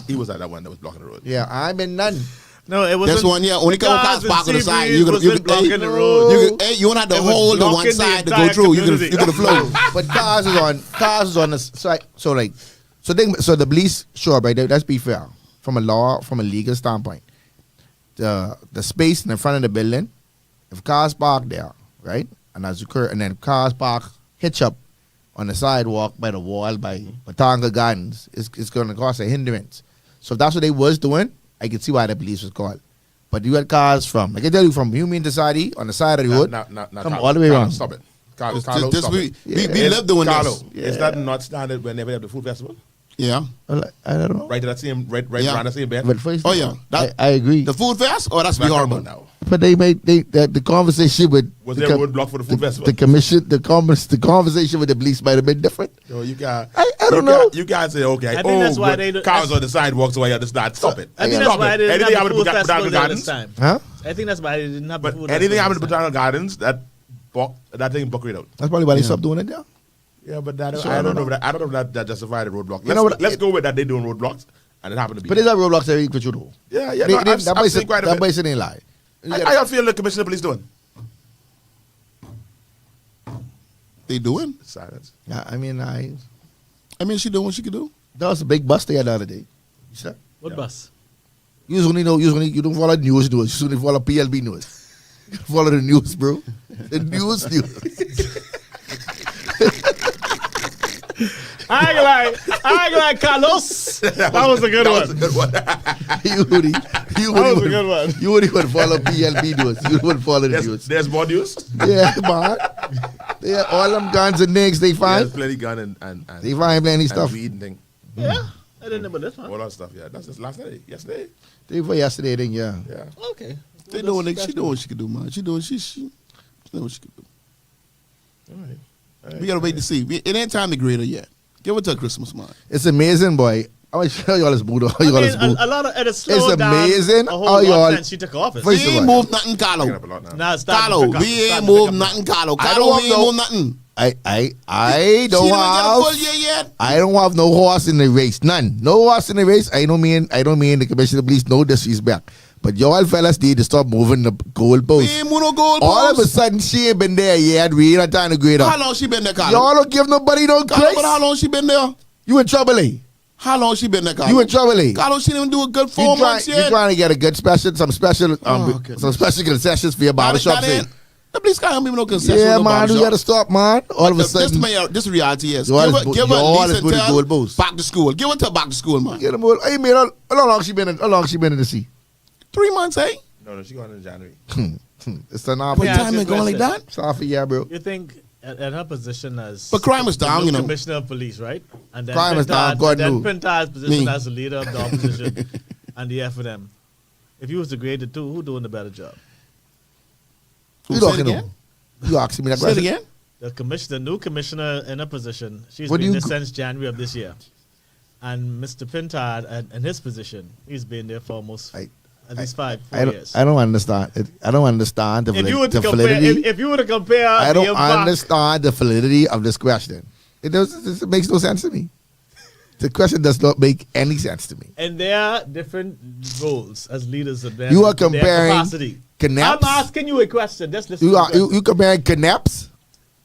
He was at that one that was blocking the road. Yeah, I'm in none. No, it wasn't. This one, yeah, only couple cars parked on the side. You wasn't blocking the road. You don't have to It was hold the one blocking the side to go entire through. You community. could have flown. But cars is on the side. So the police, sure, right? Let's be fair. From a legal standpoint, the space in the front of the building, if cars park there, right, and then cars park hitch up on the sidewalk by the wall by Matanga Gardens, it's going to cause a hindrance. So if that's what they was doing, I can see why the police was called. But you had cars from, I can tell you, from Human Society on the side of the road, come all the way around. Stop it. Carlo, stop we it. live doing Carlo, this. is that not standard whenever they have the food festival? Yeah. I don't know. Right to that same, right Yeah. around the same bed? But first, Oh, yeah. I agree. The food fest? Oh, that's be horrible. Now. But they made the conversation with Was there a roadblock for the food festival? The commission, the conversation with the police might have been different. Yo, you guys, I don't know. You guys say, okay, I think that's why they do- cars on the sidewalk, so I understand. Stop it. I think that's Stop why it. they didn't Anything have happened the to food festival Botanical there this Gardens? time. Huh? I think that's why they didn't have the But food anything festival happened to this time. Botanical Gardens, that thing buck right out. That's probably why they stopped doing it there. Yeah, but that, Sure, I I don't don't know. I don't know if that justified the roadblock. You know what, Let's go with that. They doing roadblocks, and it happened to be. But there's a roadblocks every for you though. yeah. They- No, they- I've seen quite a that bit. place ain't lie. How y'all feel the commissioner of police doing? They doing? Silence. Yeah, I mean, She doing what she could do. that was a big bus they had the other day. You see that? What bus? You don't follow the news. You only follow PLB news. You follow the news, bro. The news. I ain't gonna lie, Carlos. That was a good That one. was a good one. You wouldn't follow PLB news. You wouldn't follow the news. There's more news. Yeah, man. Yeah, all them guns and niggas they find. There's plenty gun and They find plenty and stuff. weed and thing. Yeah, I didn't know about this All one. that stuff. Yeah, that's just last night. Yesterday. They for yesterday, then yeah. Yeah. Okay. She doing what she could do, man. She doing what she could do. All right. We gotta wait to see. It ain't time to grade her yet. Give it till Christmas, man. It's amazing, boy. I want to show y'all this boot. I mean, a lot of it slowed It's down amazing a how whole y'all- lot since she took office. First We of ain't all, moved nothing, Picking Carlo. up a lot now. Nah, it's starting Carlo, to pick up. we It's ain't starting to pick moved up. nothing, Carlo. I Carlo, don't we ain't know. moved nothing. I She don't didn't get a full have. year yet. I don't have no horse in the race. None. No horse in the race. I don't mean the commissioner of police. No disrespect. But y'all fellas need to stop moving the We goalposts. ain't moved no goal All of a post. sudden, she ain't been there yet. We ain't trying to grade How up. long she been there, Carlo? Y'all don't give nobody no Carlo, but how grace. long she been there? You in trouble, eh? How long she been there, Carlo? You in trouble, eh? Carlo, she didn't do a good You 4 months you yet. trying to get a good special, some special concessions for your barbershop. The police can't give me no concession. Yeah, with no man, you barbershop. gotta stop, man. All of a sudden, This reality is. You Give always her put- you at always least put the until goalpost. back to school. Give her till back to school, man. get them all. Hey, man, how long she been in the sea? 3 months, eh? No, she going in January. It's an half What Yeah, year. time just it going like listen. that? It's half a year, bro. You think at her position as But crime is the down, new you know. Commissioner of Police, right? And then Crime is down, God knew. Pintard's position Me. as the leader of the opposition and the F&M. If you was to grade the two, who doing the better job? You Say it talking again? about? You asking me that Say it question? again. The new commissioner in her position, she's What do been you there go- since January of this year. And Mr. Pintard, in his position, he's been there for almost at least 4 years. I don't understand. I don't understand the, If you were to the compare, validity. if you were to compare, I the don't impact- understand the validity of this question. It makes no sense to me. The question does not make any sense to me. And there are different roles as leaders of their, You are their comparing capacity. Knaps? I'm asking you a question. Just listen. You comparing Knaps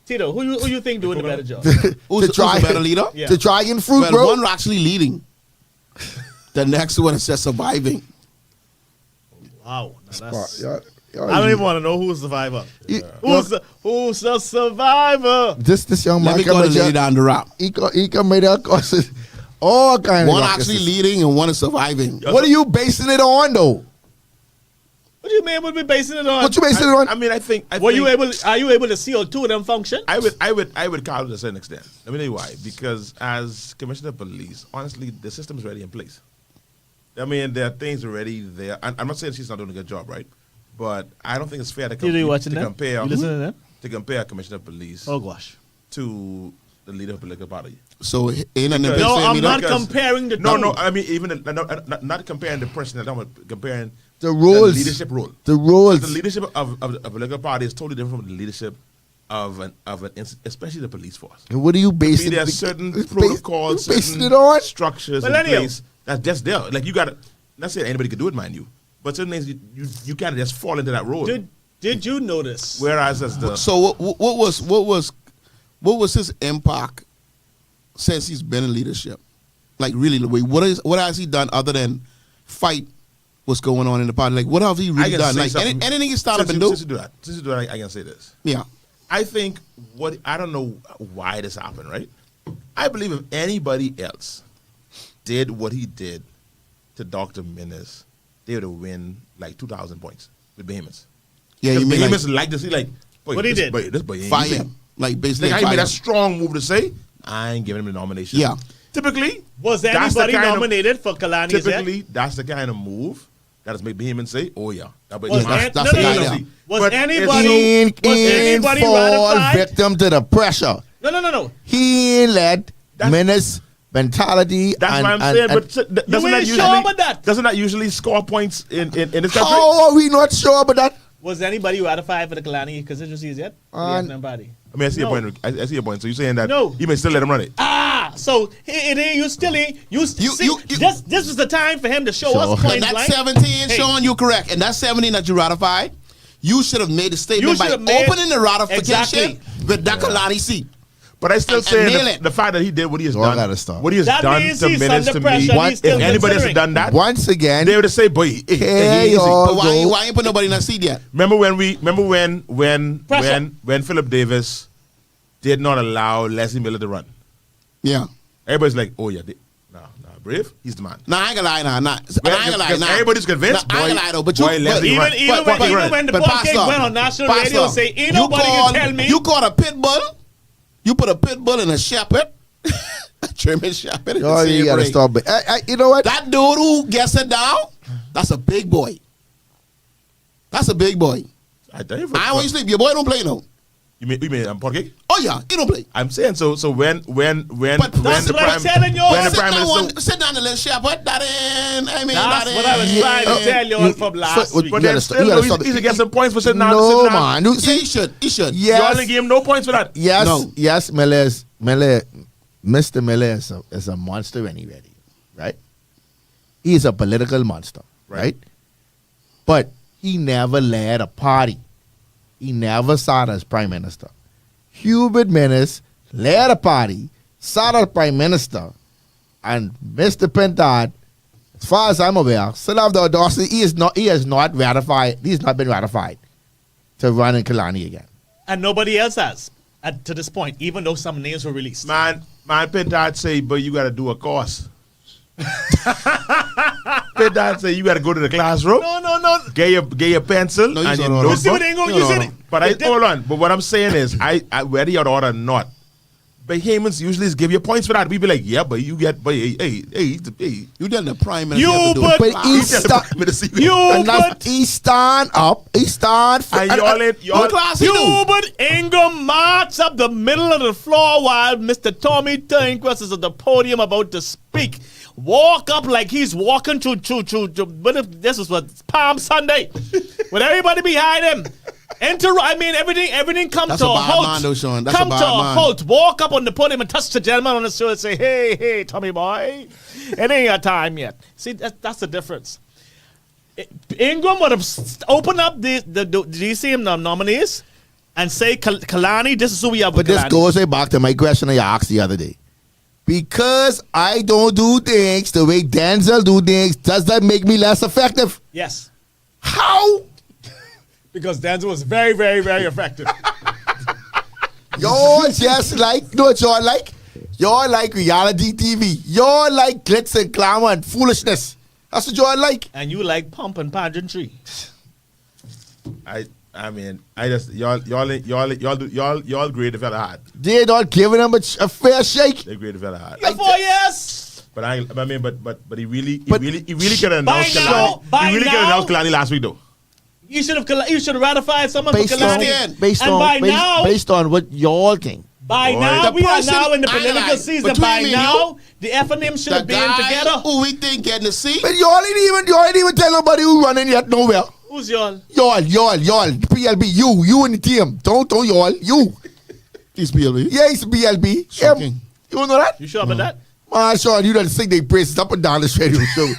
Tito, who you think doing the better job? Who's a better leader? Yeah. to try and fruit Well, bro? one actually leading. The next one is just surviving. Wow, now that's, Y'all I don't even want to know who's the survivor. You- Who's the survivor? This young Let man me call the lady down the rap. he can make that cause all kind One of actually ruckuses. leading and one is surviving. What are you basing it on though? What do you mean? Would be basing it on? What you basing it on? I mean, I think. Are you able to see all two of them function? I would Carlo to a certain extent. Let me tell you why. Because as Commissioner of Police, honestly, the system's already in place. I mean, there are things already there. I'm not saying she's not doing a good job, right? But I don't think it's fair to, Tito, you watching them? compare. You listening to them? To compare Commissioner of Police Oh gosh. to the leader of the political party. So ain't an No, I'm not Because- comparing the No, two. no. I mean, even not comparing the person. I'm comparing The roles, the leadership role. the roles. The leadership of the political party is totally different from the leadership of especially the police force. What are you I mean, basing? there are certain based- protocols, you basing certain it on? structures Millennium. in place that's just there. Like you got to. Not saying anybody could do it, mind you, but certain things you can't just fall into that role. Did you notice? Whereas as the So what was his impact since he's been in leadership? Like really, what has he done other than fight what's going on in the party? Like what have he I really can done? say Like something- anything he started since to do? Since you do that, I can say this. Yeah. I think I don't know why this happened, right? I believe if anybody else did what he did to Dr. Menace, they would have win like 2,000 points with Behemoths. Yeah, you mean Behemoths like like to see like boy, What he this did? Boy, this boy ain't fire easy. him. Like basically Like, I fire mean, him. that's a strong move to say. I ain't giving him the nomination. Yeah. Typically, Was that's the anybody kind of- nominated for Kalani's yet? Typically, that's the kind of move that has made Behemoth say, "Oh yeah, that boy Was, ain't that's an- the no, guy no, there. no. Was But anybody fall ratified? victim to the pressure. No. He ain't let That's- menace mentality. That's and, what I'm and- saying. and- But doesn't ain't that sure usually about that? doesn't that usually score points in this country? how are we not sure about that? Was anybody ratified for the Kalani constituencies yet? Nobody. I mean, I see No. your point. I see your point. So you're saying that No. you may still let him run it? So you still ain't this is the time for him to show us Sure. point That's blank. 17, Hey. Sean, you're correct. And that's 17 that you ratified. You should have made a statement You by should have made- opening the ratification Exactly. with that Kalani seat. But I still And say nail it. the fact that he did what he has Oh, I done, gotta stop. what he has That done means to he's Menace under to pressure me. and he's still If anybody else had considering. done that, Once again, they would have said, "Boy, Hey, easy." y'all. But why go. ain't put nobody in that seat yet? Remember when Pressure. Philip Davis did not allow Leslie Miller to run? Yeah. Everybody's like, "Oh yeah, nah, Brave, he's the man." Nah, I ain't gonna lie, nah. I ain't gonna lie, Because nah. everybody's convinced, Nah, I ain't boy, gonna lie though, but boy, Leslie Even, run. even, But when, fuck, even right. when the But pancake Pastor, went on national Pastor, radio, say ain't you nobody called- can tell me. You caught a pit bull. You put a pit bull in a shepherd. A German shepherd. in the oh, you same gotta ring. stop it. You know what? That dude who gets it down, that's a big boy. That's a big boy. I tell you, I want you sleep. Your boy don't play no. you mean I'm Porky? Oh yeah, he don't play. I'm saying so. So when But that's the what I'm prime telling you. when the sit, prime down minister. sit down and let shepherd. That ain't. I mean, That's that what I was ain't- trying to tell you all from last week. But You then gotta still, stop- you though, gotta he's stop- to get some points for sitting down. No, sitting down. man. You Yeah, see, he should. He should. You yes, only give him no points for that. yes, No. yes. Mr. Miller is a monster anyway, right? He is a political monster, right? But he never led a party. He never sat as prime minister. Hubert Menace led a party, sat as prime minister, and Mr. Pintard, as far as I'm aware, still have the audacity. He has not ratified. He's not been ratified to run in Kalani again. And nobody else has to this point, even though some names were released. Man, Pintard say, but you got to do a course. Pintard say you got to go to the classroom. No. Get your pencil No, you and saw your that. You see notebook. what they going? No, You no, see no. what But hold on. But what I'm saying is, whether you're order or not, Bahamians usually give you points for that. We be like, yeah, but you get, but hey. You done the prime minister. You to do it. put And that's Eastern up, Eastern. And you put Ingram march up the middle of the floor while Mr. Tommy Turnquist is at the podium about to speak. Walk up like he's walking to but if this is what Palm Sunday with everybody behind him. Everything come That's to a a bad halt. man, though, Sean. That's Come a to bad a man. halt. Walk up on the podium and touch the gentleman on the shoulder and say, hey, Tommy boy, it ain't your time yet. See, that's the difference. Ingram would have opened up the GCM nominees and say, Kalani, this is who we have. But this goes right back to my question I asked the other day. Because I don't do things the way Denczil do things, does that make me less effective? Yes. How? Because Denczil was very, very, very effective. You're just like, you know what you're like? You're like reality TV. You're like glitz and glamour and foolishness. That's what you're like. And you like pomp and pageantry. I mean, I just y'all great fella hard. They're not giving him a fair shake. They great fella hard. For 4 years. But he really could have announced now- Kalani. He really could have announced Kalani last week though. You should have ratified someone Based for Kalani. based on what y'all think. By Boy. now, The we are person now in the I political like season. between By me and now, the FNM should The have been guy together. who we think getting the seat. But y'all ain't even tell nobody who running yet nowhere. Who's y'all? Y'all, PLB, you and the team. Don't y'all, you. He's PLB. Yeah, it's PLB. Shocking. You don't know that? You sure about that? Man, Sean, you done sing their praises up and down this radio show.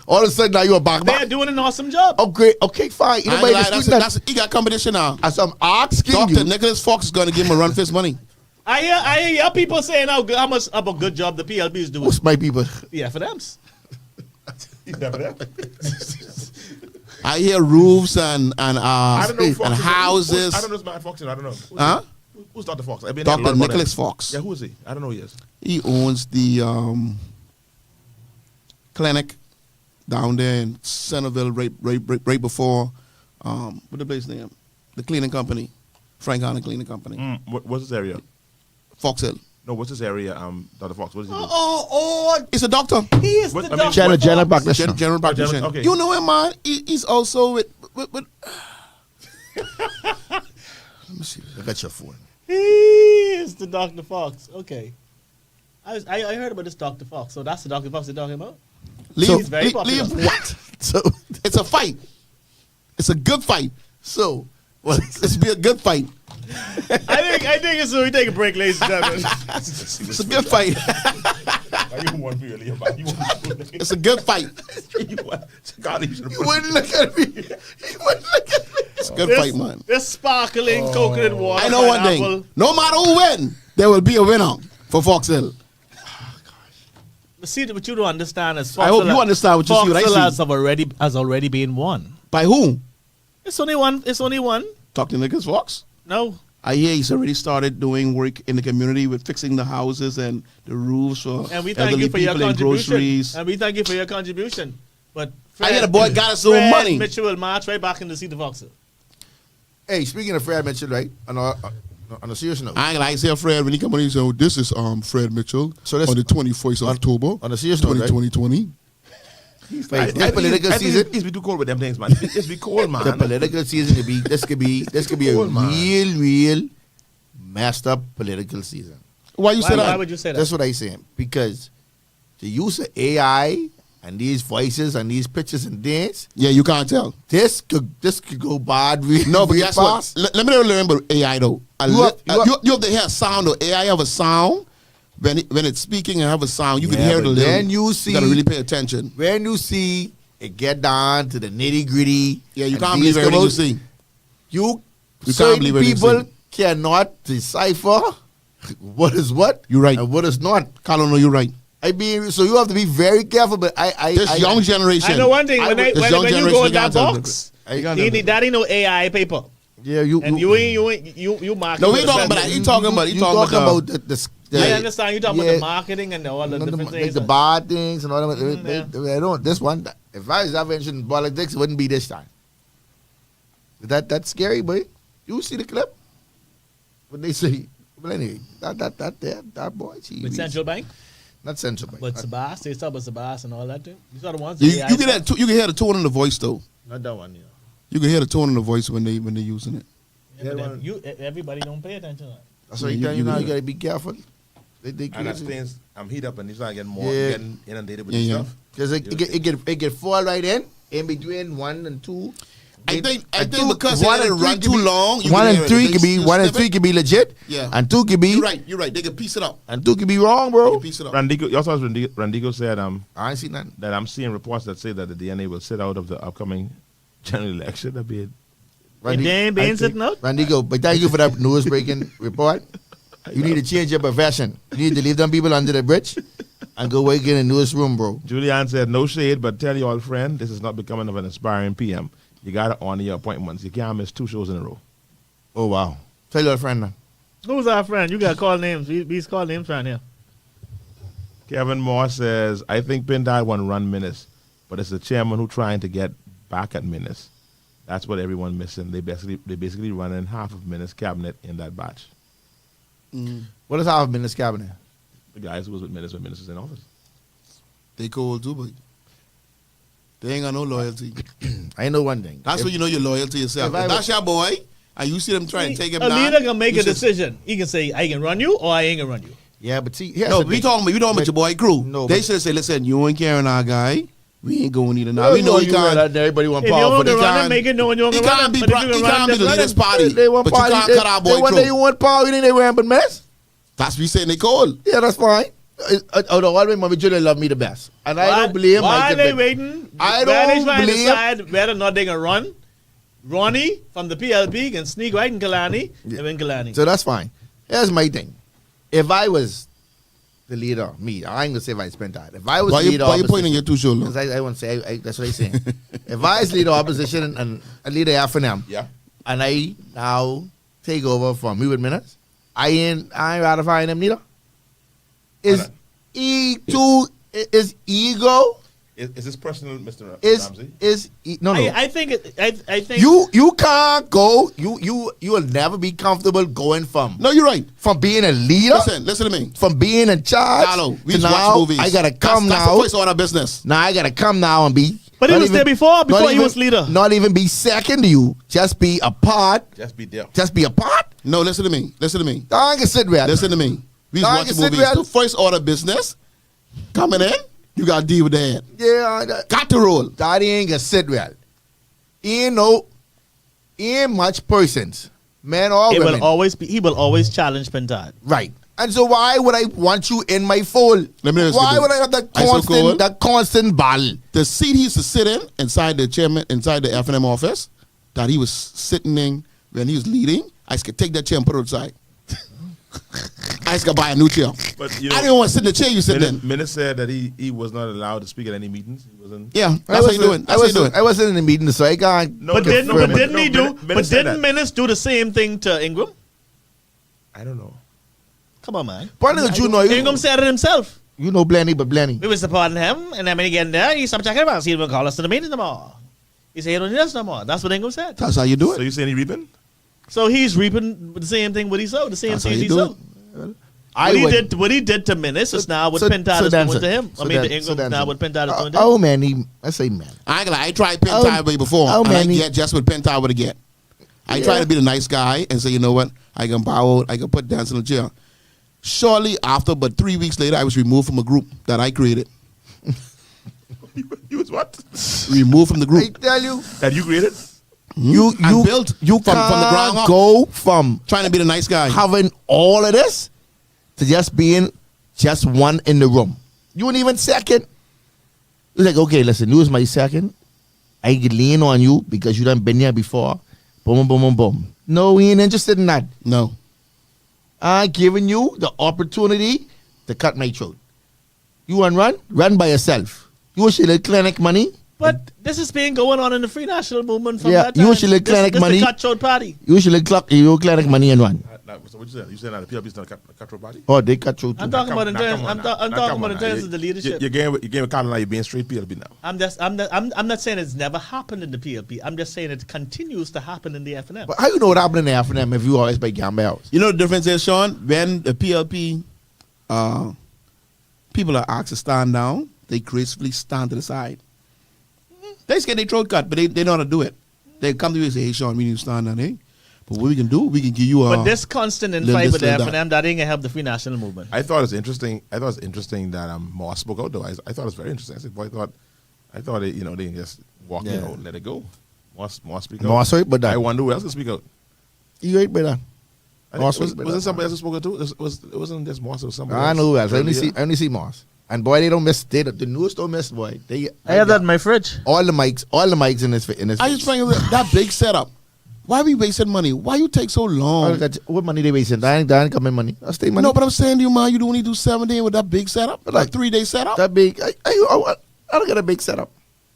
All of a sudden now you're back. They're doing an awesome job. Oh, great. Okay, fine. I ain't Anybody lie, disputing that? he got competition now. As I'm asking Dr. you. Nicholas Fox is going to give him a run for his money. I hear people saying how much of a good job the PLB is doing. What's my people? Yeah, for them. I hear roofs and I don't know Fox. and houses. I don't know this man Fox. I don't know. Huh? Who's Dr. Fox? I've been Dr. hearing a lot about Nicholas him. Fox. Yeah, who is he? I don't know who he is. He owns the clinic down there in Centerville, right before what the place name? The cleaning company, Frank Hanna Cleaning Company, What's his area? Fox Hill. No, what's his area? Dr. Fox. What does he do? It's a doctor, He is What- the I mean, doctor. General practitioner. general practitioner. okay. You know him, man. He's also with Let me see. Look at your phone. He is the Dr. Fox. Okay. I heard about this Dr. Fox. So that's the Dr. Fox you're talking about? leave very popular. what? So, It's a fight. It's a good fight. so what? It's be a good fight. I think it's so we take a break, ladies and gentlemen. It's a good fight. You want really about you want It's a good fight. God, you should have You wouldn't look at me. You wouldn't look at me. It's a good fight, man. This sparkling coconut water. I know one pineapple. thing. No matter who win, there will be a winner for Fox Hill. But see, what you don't understand is I hope you understand what you see, what I Fox see. Hill has already been won. By who? It's only one. It's only one. Dr. Nicholas Fox? No. I hear he's already started doing work in the community with fixing the houses and the roofs for And we thank elderly you for your people and contribution. groceries. And we thank you for your contribution. But I hear the boy got us some Fred money. Mitchell will march right back in the seat of Fox Hill. Hey, speaking of Fred Mitchell, right? On a serious note. I ain't like say Fred when he come on, he say, oh, this is Fred Mitchell So this- on the 21st of October, on a serious note, right? 2020. Right, this political season. It's be too cold with them things, man. It's be cold, The man. political season could be this could be a Cool, man. real messed up political season. Why you say Why that? would you say that? That's what I saying. Because the use of AI and these voices and these pictures and dance, Yeah, you can't tell. this could go bad real, No, but real guess what? fast. Let me learn about AI though. You You have to hear sound though. AI have a sound. When it's speaking and have a sound, you can Yeah, hear the but little. then you see- gotta really pay attention. When you see it get down to the nitty gritty, Yeah, you and can't these believe everything come you out, see. You can't certain believe everything you people see. cannot decipher what is what. You're right. And what is not. Carlo, no, you're right. I mean, so you have to be very careful. But This young generation. I know one thing. When this when young you generation go in can't that tell box, I- daddy know AI paper. Yeah, And you mark. No, we ain't talking about that. He talking about. He you talking about. I understand you talking about yeah. the marketing and all the different like things. the bad things and all that. Yeah. I don't. This one, if I was ever interested in politics, it wouldn't be this time. That's scary, boy. You see the clip? What they say? But anyway, that boy. With Central Bank? Not Central Bank. But Sabas, they talk about Sabas and all that too. You saw the ones You can hear the tone in the voice though. Not that one, yeah. You can hear the tone in the voice when they're using it. Everybody don't pay attention to that. That's why you gotta be careful. They And as crazy. things, I'm heat up and he's getting more, Yeah. getting inundated with Yeah, this yeah. stuff. Because it get fall right in between 1 and 2. I think two- because one they and run three too can be- long. you 1 can and hear it. 3 They can be still 1 and snip 3 it. can be legit. Yeah. And 2 can be You're right. They can piece it up. and 2 can be wrong, They bro. can piece it up. Randigo, you also Randigo said I ain't seen nothing. that I'm seeing reports that say that the DNA will sit out of the upcoming general election. That'd be And they ain't been sitting out? Randigo, but thank you for that news breaking report. You need to change your profession. You need to leave them people under the bridge and go work in a newsroom, bro. Julianne said, no shade, but tell you all, friend, this is not becoming of an aspiring PM. You got to honor your appointments. You can't miss 2 shows in a row. Oh, wow. Tell your friend now. Who's our friend? You got to call names. We's call names around here. Kevin Moore says, I think Pindad want to run Minutes, but it's the chairman who trying to get back at Minutes. That's what everyone missing. They basically running half of Minutes cabinet in that batch. What is half in this cabinet? The guys who was with Minutes when Minutes was in office. They cold too, but they ain't got no loyalty. I know one thing. That's when you know your loyalty yourself. if I If that's your boy, and you see them trying to take him A down. leader can make you a should- decision. He can say, I can run you or I ain't going to run you. Yeah, but see, here's No, the we thing. talking about your boy crew. No, They but- should have said, listen, you ain't carrying our guy. We ain't going either now. Well, We know he you realize can't. that everybody want If you power, want but to they run him, can't. make it known you want He to run can't him. be But if you can run him, the just run leader's him. party. They want But power. you can't they, cut our boy they want, crew. they want power. You think they wearing but mess? That's we saying they cold. Yeah, that's fine. Although always Mama Julia love me the best, and I don't blame. Why Mike they Big. waiting? I Why they don't trying to blame- decide whether or not they can run? Ronnie from the PLP can sneak right in Kalani and win Kalani. So that's fine. Here's my thing. If I was the leader, me, I ain't gonna say if I spent that. If I was Why leader, you pointing your two shoulders? Because I won't say. That's what I'm saying. If I was leader opposition and a leader FNM, Yeah. and I now take over from me with minutes, I ain't ratifying them neither. Is is ego Is this personal, Mr. Ramsey? no. I think You can't go. You will never be comfortable going from No, you're right. being a leader, Listen to me. from being in charge. Carlo, we to just now, watch movies. I gotta come that's now. the first order of business. Now I gotta come now and be. But he not was there before not he even- was leader. Not even be second to you. Just be a part. Just be there. Just be a part. No, listen to me. I can sit with. Listen to me. We just I watch can the sit movies. there. The first order of business, coming in, you got to deal with that. Yeah, Got to roll. that ain't gonna sit well. Ain't much persons, men or he women. will always challenge Pentad. Right. And so why would I want you in my fold? Let me ask you Why this. would I have I so cool. that constant battle? The seat he used to sit in inside the chairman, inside the FNM office, that he was sitting in when he was leading, I used to take that chair and put it outside. I used to buy a new chair. But you I know, didn't want to sit in the chair you sitting in. Minutes said that he was not allowed to speak at any meetings. He wasn't. Yeah, that's how you doing. That's how you doing. I wasn't in the meeting, so I can't. No, But no, didn't no, but no, didn't no, he do? Minutes But said didn't that. Minutes do the same thing to Ingram? I don't know. Come on, man. But you know, Ingram said it himself. you know Blenny, but Blenny. We were supporting him, and then when he get in there, he stopped talking about us. He didn't call us to the meeting no more. He said he don't need us no more. That's what Ingram said. That's how you do So it. you saying he reaping? So he's reaping the same thing what he sowed, the same That's how seeds you he do sowed. What he did to Menace is now what Pentad is doing to him. To Ingram is now what Pentad is doing to him. Oh man, I say man. I ain't gonna lie, I tried pen tie way before. oh, and man, I he- get just what pen tie would have get. I Yeah. try to be the nice guy and say, you know what, I can bow out, I can put Denczil in the chair. Shortly after, but 3 weeks later, I was removed from a group that I created. You was what? Removed from the I group. tell you, That you created? I built you from the ground up. go from Trying to be the nice guy. having all of this to just being just one in the room. You weren't even second. It was like, okay, listen, you was my second. I can lean on you because you done been here before. Boom, boom, boom, boom. No, we ain't interested in that. No. I giving you the opportunity to cut my throat. You want run? Run by yourself. You wish you had clinic money? But this has been going on in the Free National Movement from Yeah, that time. you should let clinic this money. the cutthroat party. You should clock your clinic money and run. So what you saying? You saying that the PLP's not a cutthroat body? Oh, they cut through too. I'm talking about in Now, terms. come on I'm now. talking Now, come about on in now. terms of the leadership. You're with Carlo now. You're being straight PLP now. I'm not saying it's never happened in the PLP. I'm just saying it continues to happen in the FNM. But how you know what happened in the FNM if you always pay gambels? You know the difference is, Sean, when the PLP people are asked to stand down, they gracefully stand to the side. They just get their throat cut, but they know how to do it. They come to you and say, hey, Sean, we need to stand down, hey? But what we can do, we can give you a... But this constant in little fight with the this, little FNM, that ain't gonna help the free national movement. I thought it's interesting. That Moss spoke out though. I thought it was very interesting. I said, boy, I thought it, they can just walk, let it go. Moss speak out. Moss right, but that. I wonder who else can speak out. You right, but Moss Was it somebody else who spoke out too? It wasn't just Moss. It was somebody I else. know who else. I Earlier. only see Moss. And boy, they don't miss. The news don't miss, boy. I have that in my fridge. all the mics in this. I just find that big setup. Why we wasting money? Why you take so long? What money they wasting? That ain't coming money. That's their money. No, but I'm saying to you, man, you only do 7 days with that big setup? Like 3-day setup? that big. I don't get a big setup.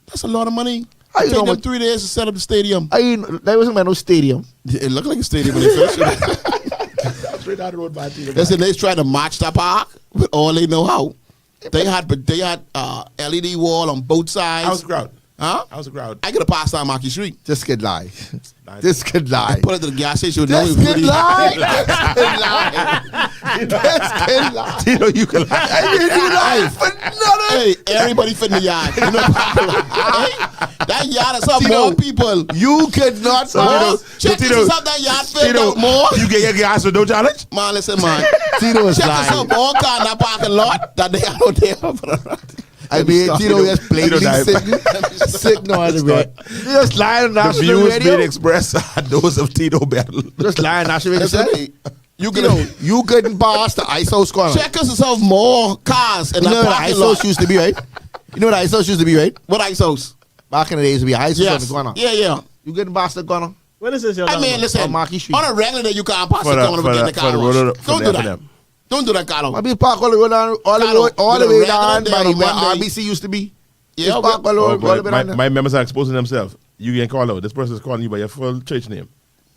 That's a lot of money. How you Take know them what- 3 days to set up the stadium. That wasn't about no stadium. It looked like a stadium when they finished it. Straight out the road by Tito. Listen, they trying to match the park with all they know how. They had LED wall on both sides. How's the crowd? Huh? How's the crowd? I could have passed down Marquis Street. This could lie. Nice. This could lie. Put it to the gas station with This no could lie. This could lie. Tito, you can lie. I mean, you lie for nothing. Hey, everybody fit in the yard. You know, hey, that yard is up more people. You could not. More. Tito, Check Tito, this out, that yard filled Tito, out more. you get your gas with no challenge? Man, listen, man. Tito is Check this lying. out, more car in that parking lot that they are out there. I mean, Tito just blatantly Tito sick no other way. He just lying on The national views radio. being expressed are those of Tito Battle. Just lying on national radio. Listen, Say, you Tito, can you couldn't pass the ISO corner. check us yourself more cars in You know that what parking ISO lot. used to be, right? You know what ISO used to be, right? What ISOs? Back in the days, it would be ISO on Yes. the corner. Yeah. You couldn't pass the corner. What is this? You're I talking mean, about? listen, On Marquis Street. on a regular day, you can't pass For the the- corner for to get the- the for car the wash. road- for Don't the do that. F&M. Don't do that, Carlo. I be park all the way down, all the Carlo, way, all you the the way regular down day by on a where Monday. RBC used to be. Yeah, Just park all the way, Oh, all boy, the way down there. my members are exposing themselves. You can call out. This person is calling you by your full church name.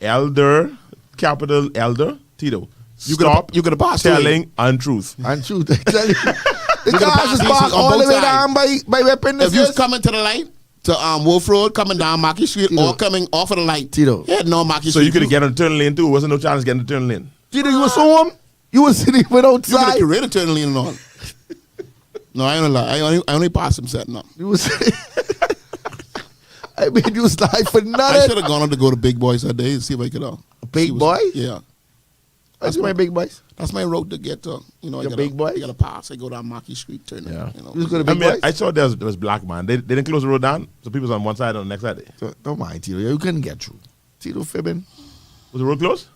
Elder, capital Elder, Tito. You gonna- Stop you gonna pass telling untruth. And truth, I tell you. The gonna cars pass is these parked on all the both way sides. down by where Penn If you is. coming to the light, to Wolf Road, coming down Marquis Street, Tito. or coming off of the light. Tito. Yeah, no Marquis So Street. you could get on the turn lane too. Wasn't no challenge getting the turn lane. Tito, you was home. You was sitting with You could outside. have created turn lane and all. No, I don't lie. I only passed him setting up. You was. I mean, you was live for I nothing. should have gone up to go to Big Boys that day and see if I could. Big see Boy? Yeah. That's my big boys. That's my road to get to. You know, Your I Big Boys? got to pass. I go down Marquis Street, turn. Yeah. You know. You was going to I big mean, boys. I saw there was black man. They didn't close the road down, so people was on one side on the next side. So, don't mind Tito. You couldn't get through. Tito fibbing. Was the road closed?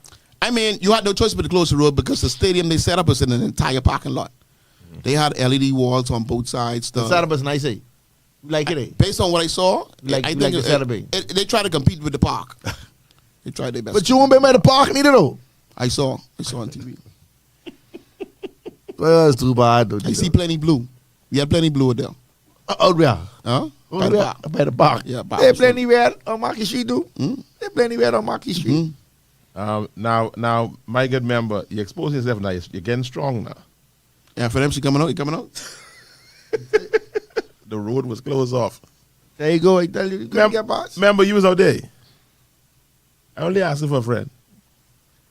I mean, you had no choice but to close the road because the stadium they set up was in an entire parking lot. They had LED walls on both sides. The setup is nice, eh? You like it, eh? Based on what I saw, Like- I you think like the setup, eh? they try to compete with the park. They tried their best. But you won't be by the park neither, though. I saw on TV. Well, it's too bad, though. I see plenty blue. We had plenty blue there. Oh, yeah. Huh? Oh, By the yeah. park. By the park. Yeah, park. They plenty red on Marquis Street, too. Mm. They plenty red on Marquis Street. Mm. Now, my good member, you expose yourself now. You're getting strong now. Yeah, for them, she coming out. You coming out? The road was closed off. There you go. I tell you, you couldn't get past. Remember, you was out there. I only asked her for a friend.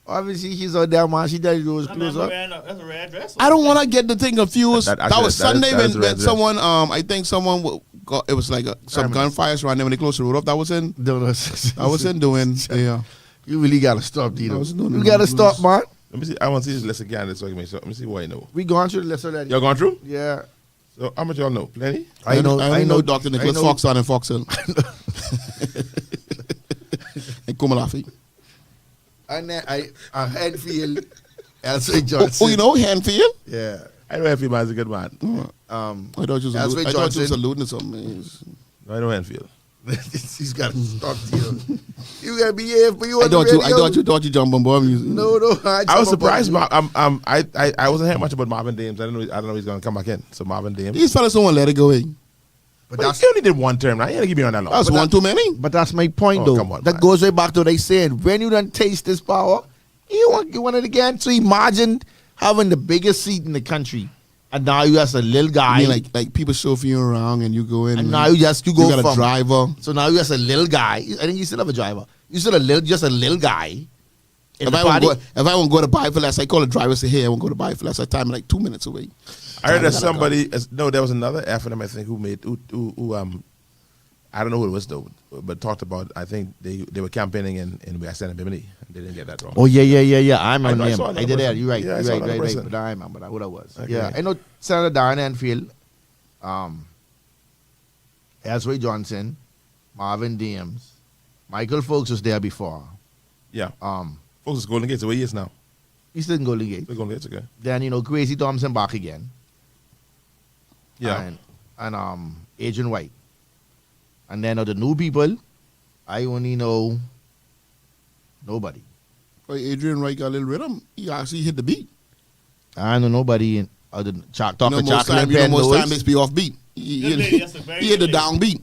Obviously, she's out there, man. She tell you it was I close remember up. that's a red dress. I don't want to get the thing confused. That- That, actually, was that is- Sunday that is when, red when dress. someone, I think someone got, it was like some gunfires around there when they closed the road up. That was in, No, no. I was in doing, yeah. You really got to stop, Tito. I was doing You the got to blues. stop, man. Let me see. I want to see this list again. So I can make sure. Let me see what I know. We going through the list already. Y'all going through? Yeah. So how much y'all know? Plenty? I only know Dr. Nicholas Foxon and Fox Hill. And Kumalafi. And then I Henfield, Elsie Johnson. Oh, you know Hanfield? Yeah. I know Enfield man is a good man. I thought you was Elsie alluding, I thought you was Johnson. alluding to something. I know Enfield. He's got to stop, Tito. You got to be here for you on I the thought radio. you thought you jumped on board music. No, no. I was surprised. I wasn't hearing much about Marvin Dames. I don't know he's gonna come back in. So Marvin Dames. These fellas don't want to let it go in. But But that's, he only did one term. Now he ain't give me on that long. That's one too many. but that's my point, Oh, though. come on, that man. goes right back to what they said. When you don't taste this power, You want it again? So imagine having the biggest seat in the country, and now you just a little guy. I mean, like people chauffeur you around and you go in. and like, now you go got from a driver. So now you just a little guy. I think you still have a driver. You still just a little guy. In If the I party. want to go to buy for less, I call the driver. Say, hey, I want to go to buy for less. I time like 2 minutes away. I heard that Gotta somebody. No, there was another FNM I think who I don't know who it was though, but talked about. I think they were campaigning in West End and Bimini. They didn't get that wrong. Oh yeah. I remember I him. saw I another did that. person. You're right. Yeah, I You're saw right. another Right. person. But I remember who that was. Okay. Yeah, I know Senator Darren Enfield, Ezra Johnson, Marvin Deems, Michael Folks was there before. Yeah. Folks is Golden Gate. So where he is now? He's still in Golden Gate. The Golden Gate's okay. Then Crazy Thompson back again. Yeah. And Adrian White. And then the new people, I only know nobody. Well, Adrian Wright got a little rhythm. He actually hit the beat. I know nobody in other than talk to most Jacqueline time, Penn most time Lewis. it's be off beat. He Good lady, that's a very hit the good lady. down beat.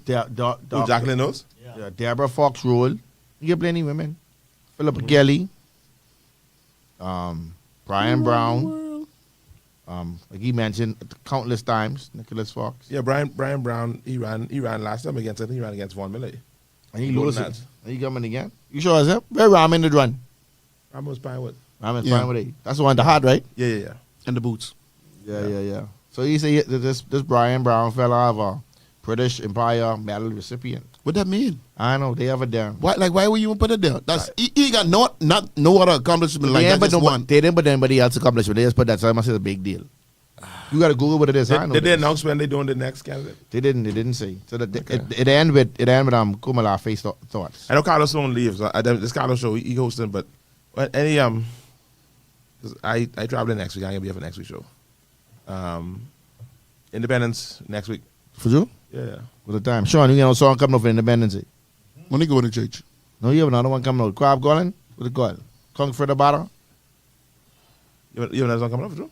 Who Jacqueline knows? Yeah, Deborah Fox Roll. You get plenty women. Philippa Kelly. Brian Brown. Like he mentioned countless times, Nicholas Fox. Yeah, Brian Brown. He ran last time against. I think he ran against Von Miller. And he Golden loses. Knights. Are you coming again? You sure as hell? Where Ramen did run? Ram was playing with. Ramen's Yeah. fine with it. That's the one, the hard, right? Yeah. And the boots. Yeah. So he said this Brian Brown fella have a British Empire medal recipient. What that mean? I know they have it down. Why would you even put it there? That's he got no other accomplishment like that. Just one. They didn't put anybody else accomplishment. They just put that. So I must say it's a big deal. You got to Google what it is. I know. Did they this. announce when they doing the next candidate? They didn't say. So Okay. it ended with Kumala face thoughts. I know Carlos won't leave. So this Carlos show he hosting, but any 'cause I traveling next week. I'm gonna be here for next week's show. Independence next week. For you? Yeah. With the time. Sean, you got a song coming up for Independence Day. When they go to church. No, you have another one coming out. Crab Garland? What it called? Kung for the Bottle? You have another song coming up for you?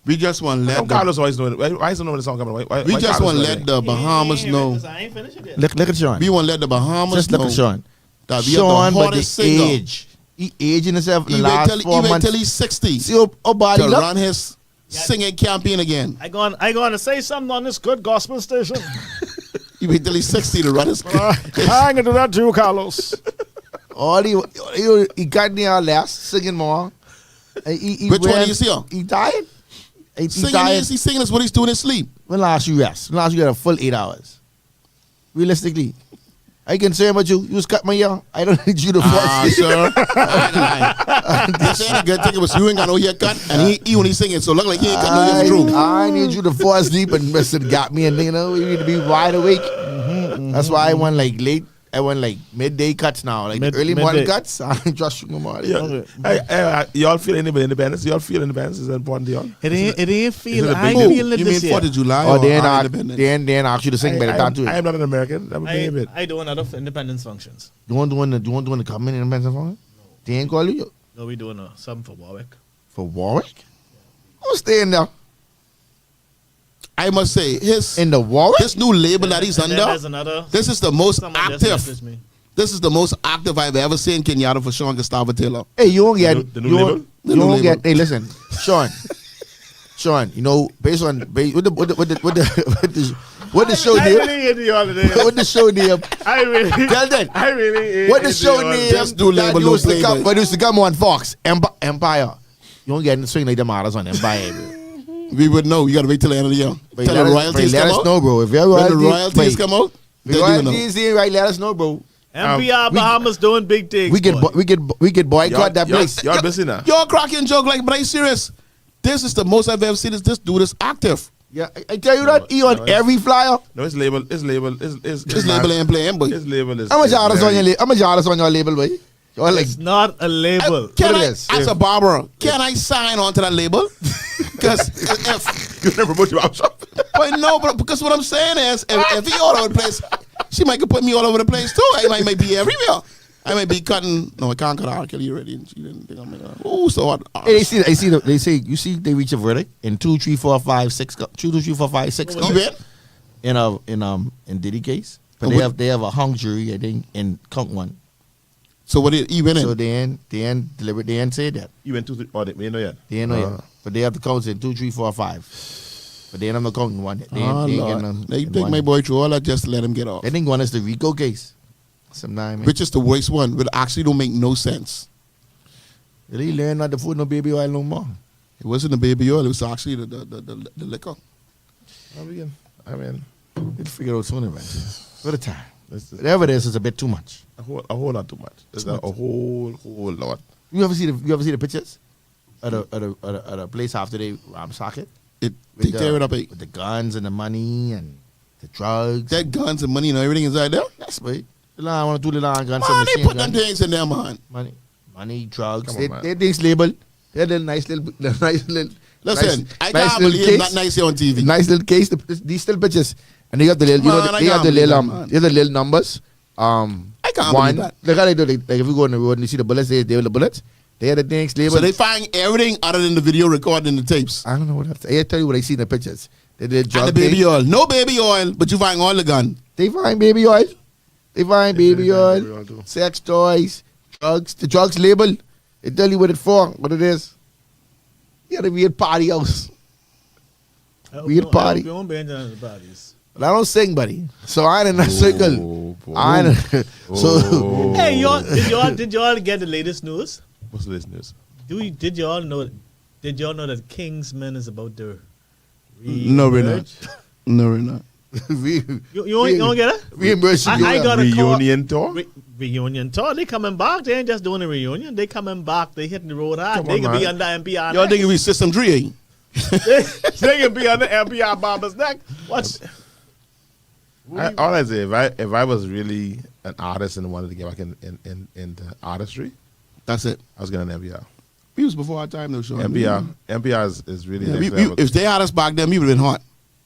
We just want to let Carlos always know. Why is he know when the song coming? Why we just want to let the Bahamas know. I ain't finished it yet. Look at Sean. We want to let the Bahamas Just know look at Sean. that we Sean, are the but the hottest singer. age. He aging himself in the He last wait 4 months. till he's 60 See how body to look? run his singing campaign again. I going to say something on this good gospel station. He wait till he's 60 to run his. I ain't gonna do that to you, Carlos. All he got near last singing more. He Which one ran- do you see him? He tired. He Singing tired. is he singing is what he's doing in sleep. When last you rest? When last you got a full 8 hours? Realistically. I can say about you. You was cut my ear. I don't need you to fall asleep. Sir. You're saying a good thing it was you ain't got no haircut, and he only singing, so look like he ain't got no hair. True. I need you to fall asleep and Mister got me, and you need to be wide awake. That's why I went like late. I went like midday cuts now, like early morning midday. cuts. I ain't just no more. Yeah. Hey, y'all feel independence? Y'all feel independence is important to y'all? It ain't feel. Is it a I big ain't deal? feeling it You mean this year. 4th of July Oh, or they our ain't independence? they ain't ask you to sing by the time too. I am not an American. I'm a baby. I do another independence functions. You want to come in and Independence for? They ain't call you No, we doing something for Warwick. for Warwick. Who's staying there I must say, in the Warwick? this new label that he's And then under, there's another. this is the most Someone just active. messaged me. This is the most active I've ever seen Kenyatta for Sean Gustavo Taylor. Hey, you won't get The new you label? won't- The you new won't label. get. Hey, listen, Sean. You know, based on what the show I name? really hate you all today. What the show name? I really. Tell them. I really hate What the you show all name? Just do label, that no used to flavor. come, what used to come on Fox Empire. You won't get in the swing like them others on Empire. Bro. We would know. You got to wait till the end of the year. But Till let the us- royalties but let come us out. know, bro. If your When the royalties come out, the then you know. royalties ain't right, let us know, bro. MPR Bahamas doing big things. We boy. could boycott that place. Y'all busy now? You're cracking joke like, but are you serious? This is the most I've ever seen. This dude is active. Yeah, I tell you that he on no, every flyer. No, his label. His label ain't playing, boy. His label is. How much is dollars on very- your how much dollars on your label, boy? You're like It's not a label. Can What I, it is? as a barber, can I sign on to that label? Because if You never put you out shop. but no, but because what I'm saying is, if he all over the place, she might could put me all over the place too. I might be everywhere. I might be cutting. No, I can't cut R. Kelly already, and she didn't think I'm gonna. Oh, so what? hey, they say you see they reach a verdict in 2, 3, 4, 5, 6 You bet? in Diddy case. But Oh, they what- have a hung jury, I think, in count one. So what did he went in? So they ain't delivered. They ain't said that. You went 2, 3. Oh, we ain't know yet. They ain't know yet. But they have to count in 2, 3, 4, 5. But they ain't not counting one. They Oh, ain't Lord. getting none. They in take one. my boy through all that just to let him get off. They think one is the Rico case. Sometime, man. Which is the worst one, but actually don't make no sense. They learn not to put no baby oil no more. It wasn't the baby oil, it was actually the liquor. I mean, We'll figure out sooner, man. What a time. it's Whatever it is a bit too much. a whole lot too much. It's a whole lot. You ever see the pictures at a place after they ransack it? They tear it up. With the guns and the money and the drugs. That guns and money and everything inside there. That's right. I want to do the long guns. Man, and they machine put them guns. things in there, man. Money, drugs. Come on, man. They things labeled. They're the nice little. Listen, I nice can't little believe case. not nice here on TV. Nice little case. These still pictures, and they got the little. Man, I They have can't the believe little. that, man. They have the little numbers. I can't One. believe that. Look how they do. Like if you go on the road and you see the bullets, they have the bullets. They had the things labeled. So they find everything other than the video recording the tapes. I don't know what else. I tell you what I see in the pictures. They did drug And the baby thing. oil. No baby oil, but you find all the gun. They find baby oil. They find baby find oil, baby oil too. sex toys, drugs. The drugs label. They tell you what it's for, what it is. You got a weird party house. Weird party. You won't be enjoying the parties. But I don't sing, buddy. So I ain't in that circle. boy. I ain't. So Hey, did y'all get the latest news? What's this news? Did y'all know that Kingsman is about to No, we're not. reemerge? No, we're not. we You don't get it? reimburse you. I got a call. Reunion tour? Reunion tour. They coming back. They ain't just doing a reunion. They coming back. They hitting the road hard. Come They on, can be man. under NPR. Y'all neck. think we System 3, eh? They can be under NPR Barber's neck. Watch. All I say, if I was really an artist and wanted to get back into artistry, That's it. I was getting an NPR. We was before our time, though, Sean. NPR is really Yeah, next level. if they had us back then, we would have been hot.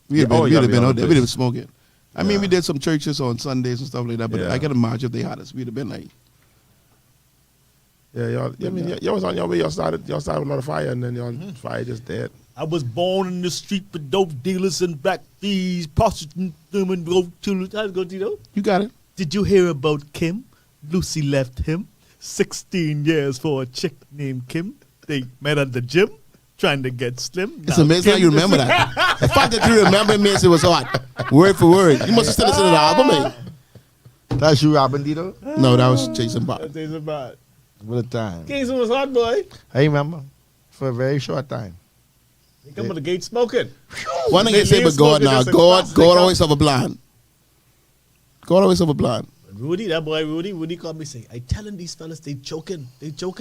We would Yeah, oh, have you gotta been be out on there. the We'd have been place. smoking. I mean, Yeah. we did some churches on Sundays and stuff like that, but Yeah. I can imagine if they had us, we'd have been like, Yeah, y'all. I mean, y'all was on your way. Y'all started with a lot of fire, and then y'all fire just dead. I was born in the street with dope dealers and black thieves, prostitutes, and road killers. How's it go, Tito? you got it. Did you hear about Kim? Lucy left him. 16 years for a chick named Kim. They met at the gym, trying to get slim. It's Now amazing how Kim you is- remember that. The fact that you remember it means it was hot. Word for word. You must have still listened to the album, eh? That's you, Robin Tito. No, that was Jason Bob. That is about. What a time. Kingsman was hot, boy. I remember for a very short time. They come with the gate smoking. One thing I They say leave about God smoking now, just in God class, they come- always have a plan. God always have a plan. Rudy, that boy Rudy called me saying, I telling these fellas they choking,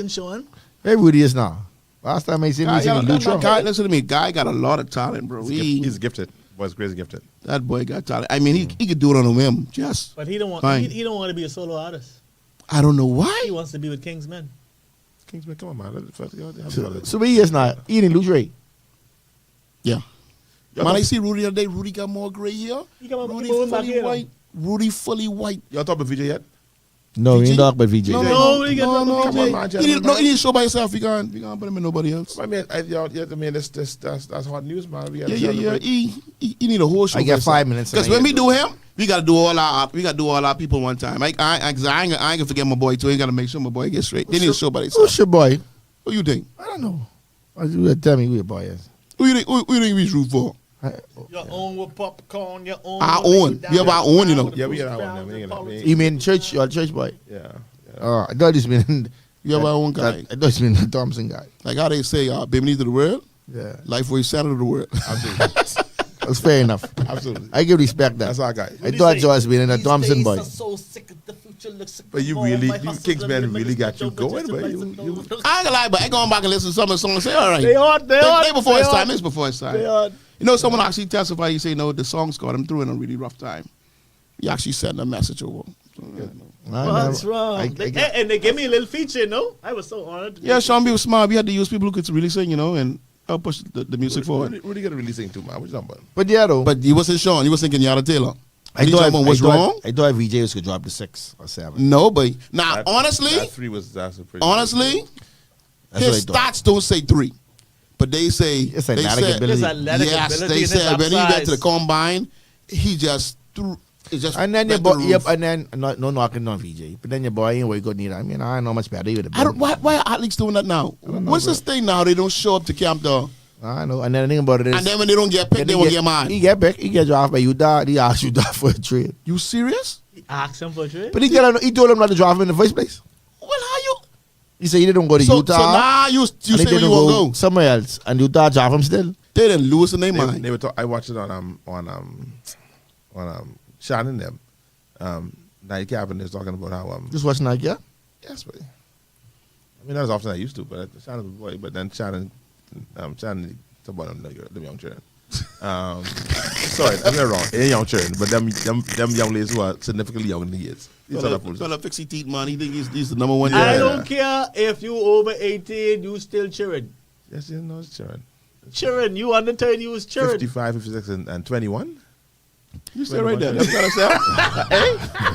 Sean. Hey, Rudy is now. Last time I seen him, Guy, he seen Lutro. guy, listen to me. Guy got a lot of talent, bro. He's gifted. Boy's crazy gifted. That boy got talent. I mean, he could do it on a whim. Just, But he don't want Fine. he don't want to be a solo artist. I don't know why. He wants to be with Kingsmen. Kingsman, come on, man. So he is not eating Lutro. Yeah. Y'all Man, I talk- see Rudy the other day. Rudy got more gray hair. He got more Rudy moving back fully here, white. Rudy fully white. Y'all talk about VJ yet? No, he VJ? ain't talk about VJ. No, he got no, nothing to no, do. Come on, man, you need, gentlemen, no, you need to show by yourself. You can't put him in nobody else. I mean, that's hot news, man. We gotta Yeah. celebrate. He need a whole show. I get 5 minutes. Because when we do him, we gotta do all our people one time. I ain't gonna forget my boy too. I gotta make sure my boy gets straight. They need to show by Who's themselves. your boy? Who you think? I don't know. You tell me who your boy is. Who you think we root for? Your own with popcorn, your own. Our with own. down We have our own, you know. Yeah, we got our own. We ain't gonna- we ain't- You mean church? You're a church boy? Yeah. I thought this mean We have our own guy. I thought this mean the Thompson guy. Like how they say, baby needs to the world, Yeah, life was center of the world. Absolutely. that's fair enough. Absolutely. I give respect that. That's our guy. I thought you was being a Thompson boy. But you really, Kingsman really got you going, but you I ain't gonna lie, but I going back and listen to some of the songs and say, all right. They hot, they hot. They before they his hot. time. It's before his time. They hot. You know, someone actually testified. He say, no, the songs got him through in a really rough time. He actually sent a message over. What's wrong? And they gave me a little feature, you know? I was so honored. Yeah, Sean B was smart. We had to use people who could really sing, you know, and help push the music forward. Rudy got to really sing too, man. What you talking about? But yeah, though. But he wasn't Sean. He was thinking Kenyatta Taylor. I He thought talking about what's wrong. I thought VJ was gonna drop to 6 or 7. No, but now That honestly, that's a pretty. honestly, That's his what I thought. stats don't say 3, but they say It's they athletic said ability. His athletic yes. ability They and his said when he went to the upsize. combine, he just It's just And then your better boy, yep, roof. and then no knocking on VJ. But then your boy ain't way good neither. I mean, I know much better with it. I don't. Why are athletes doing that now? don't know, What's bro. this thing now? They don't show up to camp though, I know. And then the thing about it is, and then when they don't get picked, then they won't get mad. He get back. He get drafted by Utah. He asked Utah for a trade. You serious? Ask him for a trade. But he told him not to draft him in the first place. Well, how you? He said he didn't go to So Utah. now you and say he where didn't you won't go. somewhere else, and Utah draft him still. They didn't lose in their mind. They were I watched it on Shannon them. Nightcap, and they was talking about how Just watching that, yeah. yes, but I mean not as often as I used to, but Shannon was boy. But then Shannon talk about them young children. Sorry, I'm not wrong. Ain't young children, but them young ladies who are significantly younger than he is. He's not a fool. Fella fix his teeth, man. He think he's the number one. Yeah. I don't care if you over 18, you still cheering. Yes, you know it's children. Cheering. You under 30, you was cheering. 55, 56, and 21. You stay right there. That's what I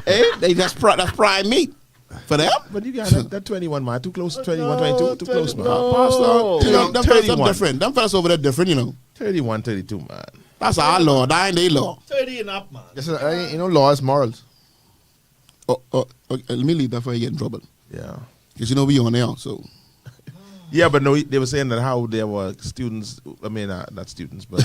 said. Hey, that's prime meat for them. But you got that 21, man. Too close. 21, 22. Too close, man. Pastor, you know, them fellas 31. different. Them fellas over there different, you know. 31, 32, man. That's our law. That ain't their law. 30 and up, man. Laws, morals. Okay, let me leave that before you get in trouble. Yeah. Because you know we on there, so. Yeah, but no, they were saying that how there were students. I mean, not students, but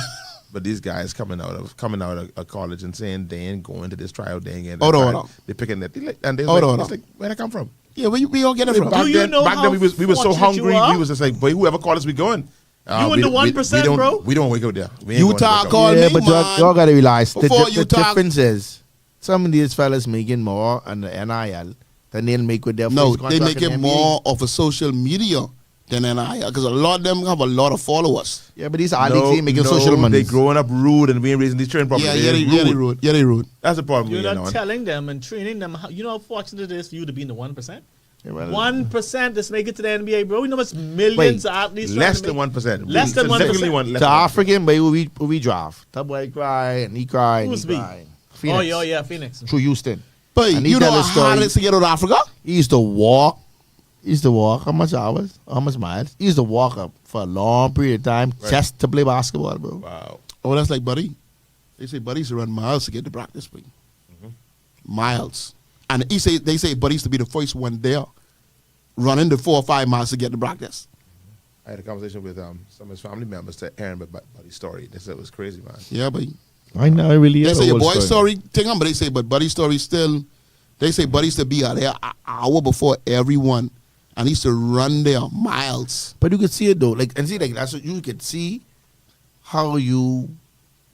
but these guys coming out of college and saying they ain't going to this trial. They ain't getting. Hold on. They picking that. And they Hold like, on. it's like, where'd I come from? Yeah, we all get it from. Do you know back how then we was so fortunate hungry. you are? We was just like, boy, whoever called us, we going. You in the 1%, bro? We don't wake up there. We ain't going to Utah wake up. call Yeah, me, but man. y'all gotta realize the Before you talk- difference is some of these fellas making more on the NIL than they'll make with their No, first they contract make in it the NBA. more of a social media than NIL because a lot of them have a lot of followers. Yeah, but these athletes ain't making social money. They growing up rude and we ain't raising these children properly. Yeah, they rude. Yeah, they rude. That's the problem. You're we not on. telling them and training them. You know how fortunate it is for you to be in the 1%? Yeah, well, 1% that's make it to the NBA, bro. You know what's millions Wait, of athletes Less trying than to make- 1%. Less than 1%. Significantly less The than 1%. African boy who we draft. That boy cry and he cry and Who's he we? cry. Oh, Phoenix. yeah, Phoenix. Through Houston. But And he you know tell how a story. hard it is to get out of Africa? He used to walk. How much hours? How much miles? He used to walk up for a long period of time just to play basketball, bro. Wow. Oh, that's like Buddy. They say Buddy used to run miles to get to practice, spring. Miles. And they say Buddy used to be the first one there, running the 4 or 5 miles to get to practice. I had a conversation with some of his family members to Aaron about Buddy's story. They said it was crazy, man. Yeah, but I know, it really they is. say a your whole boy's story, thing on, but they say, but Buddy's story still, they say Buddy used to be out there an hour before everyone, and he used to run there miles. But you could see it though, like that's what you could see how you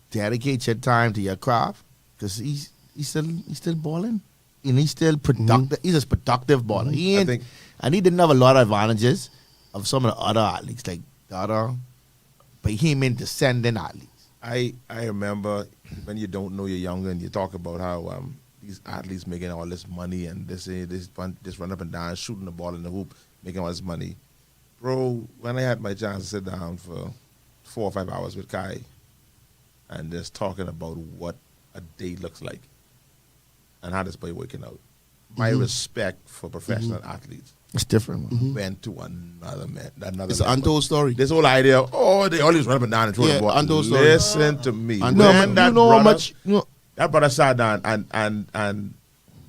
dedicate your time to your craft because he's still balling and he's still productive. He's a productive baller. He I ain't, think- and he didn't have a lot of advantages of some of the other athletes like the other, but he ain't descending athletes. I remember when you don't know you're younger and you talk about how these athletes making all this money and they say just run up and down shooting the ball in the hoop making all this money, bro. When I had my chance to sit down for 4 or 5 hours with Kai and just talking about what a day looks like and how this boy working out, my respect for professional athletes It's different, man. went to another It's an level. untold story. This whole idea, they always run up and down and throw Yeah, the ball. untold story. Listen to me. And No, When but that you know how brother- much. That brother sat down and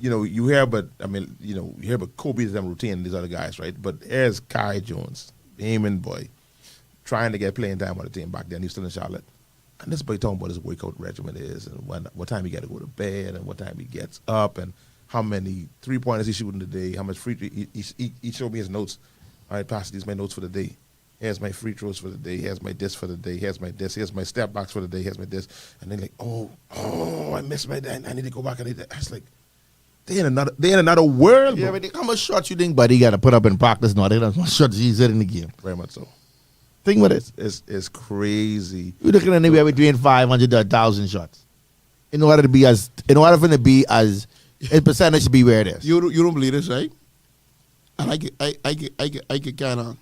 you hear about you hear about Kobe's them routine and these other guys, right? But here's Kai Jones, Heyman boy, trying to get playing time on the team back then. He was still in Charlotte. And this boy talking about his workout regimen is and what time he got to go to bed and what time he gets up and how many 3-pointers he shooting today, how much free he showed me his notes. All right, Pastor, these are my notes for the day. Here's my free throws for the day. Here's my this for the day. Here's my this. Here's my step backs for the day. Here's my this. And they're like, oh, I missed my day. I need to go back. I was like, they in another world. Yeah, Bro. but how much shots you think Buddy got to put up in practice now? How much shots he's in the game? Very much so. Think about it. It's crazy. You're looking at anywhere between 500 to 1,000 shots. In order for it to be as its percentage to be where it is. You don't believe this, right? And I get kind of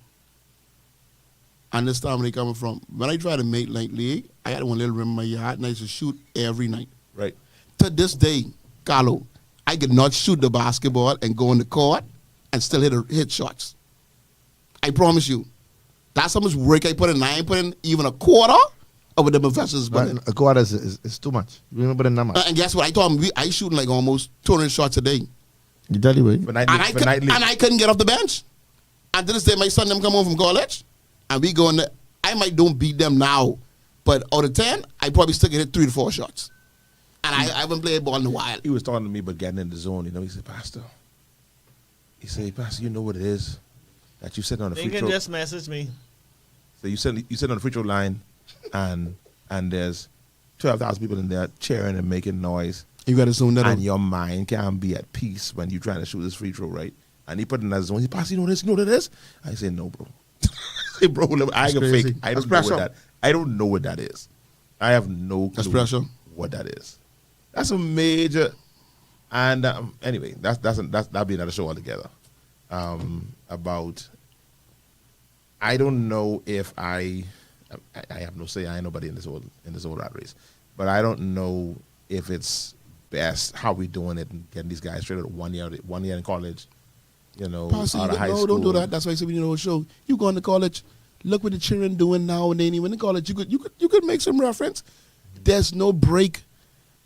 understand where they coming from. When I try to make night league, I had one little room in my yard and I used to shoot every night. Right. To this day, Carlo, I could not shoot the basketball and go on the court and still hit shots. I promise you. That's how much work I put in. I ain't put in even a quarter over the professors. But a quarter is too much. You remember the number? And guess what? I told him I shooting like almost 200 shots a day. You tell you what? For nightly. And I couldn't get off the bench. And to this day, my son them come home from college, and we go in there. I might don't beat them now, but out of 10, I probably still get 3 to 4 shots. And I haven't played ball in a while. He was talking to me about getting in the zone. You know, he said, Pastor, you know what it is that you sitting on the They free can throw. just message me. So you sit on the free throw line, and there's 12,000 people in there cheering and making noise, You got to zone that and out. your mind can't be at peace when you're trying to shoot this free throw, right? And he put in that zone. He said, Pastor, you know this? You know what it is? I say, no, bro. I say, bro, I ain't gonna fake. I don't know what that. I don't know what that is. I have no clue That's pressure. what that is. That's a major. And anyway, that'll be another show altogether. About. I don't know if I have no say. I ain't nobody in this old rat race, but I don't know if it's best how we doing it and getting these guys straight out of 1 year in college. You know, Pastor, out of high no, school. don't do that. That's why I said we need a show. You going to college? Look what the children doing now, and they ain't even in college. You could make some reference. There's no break.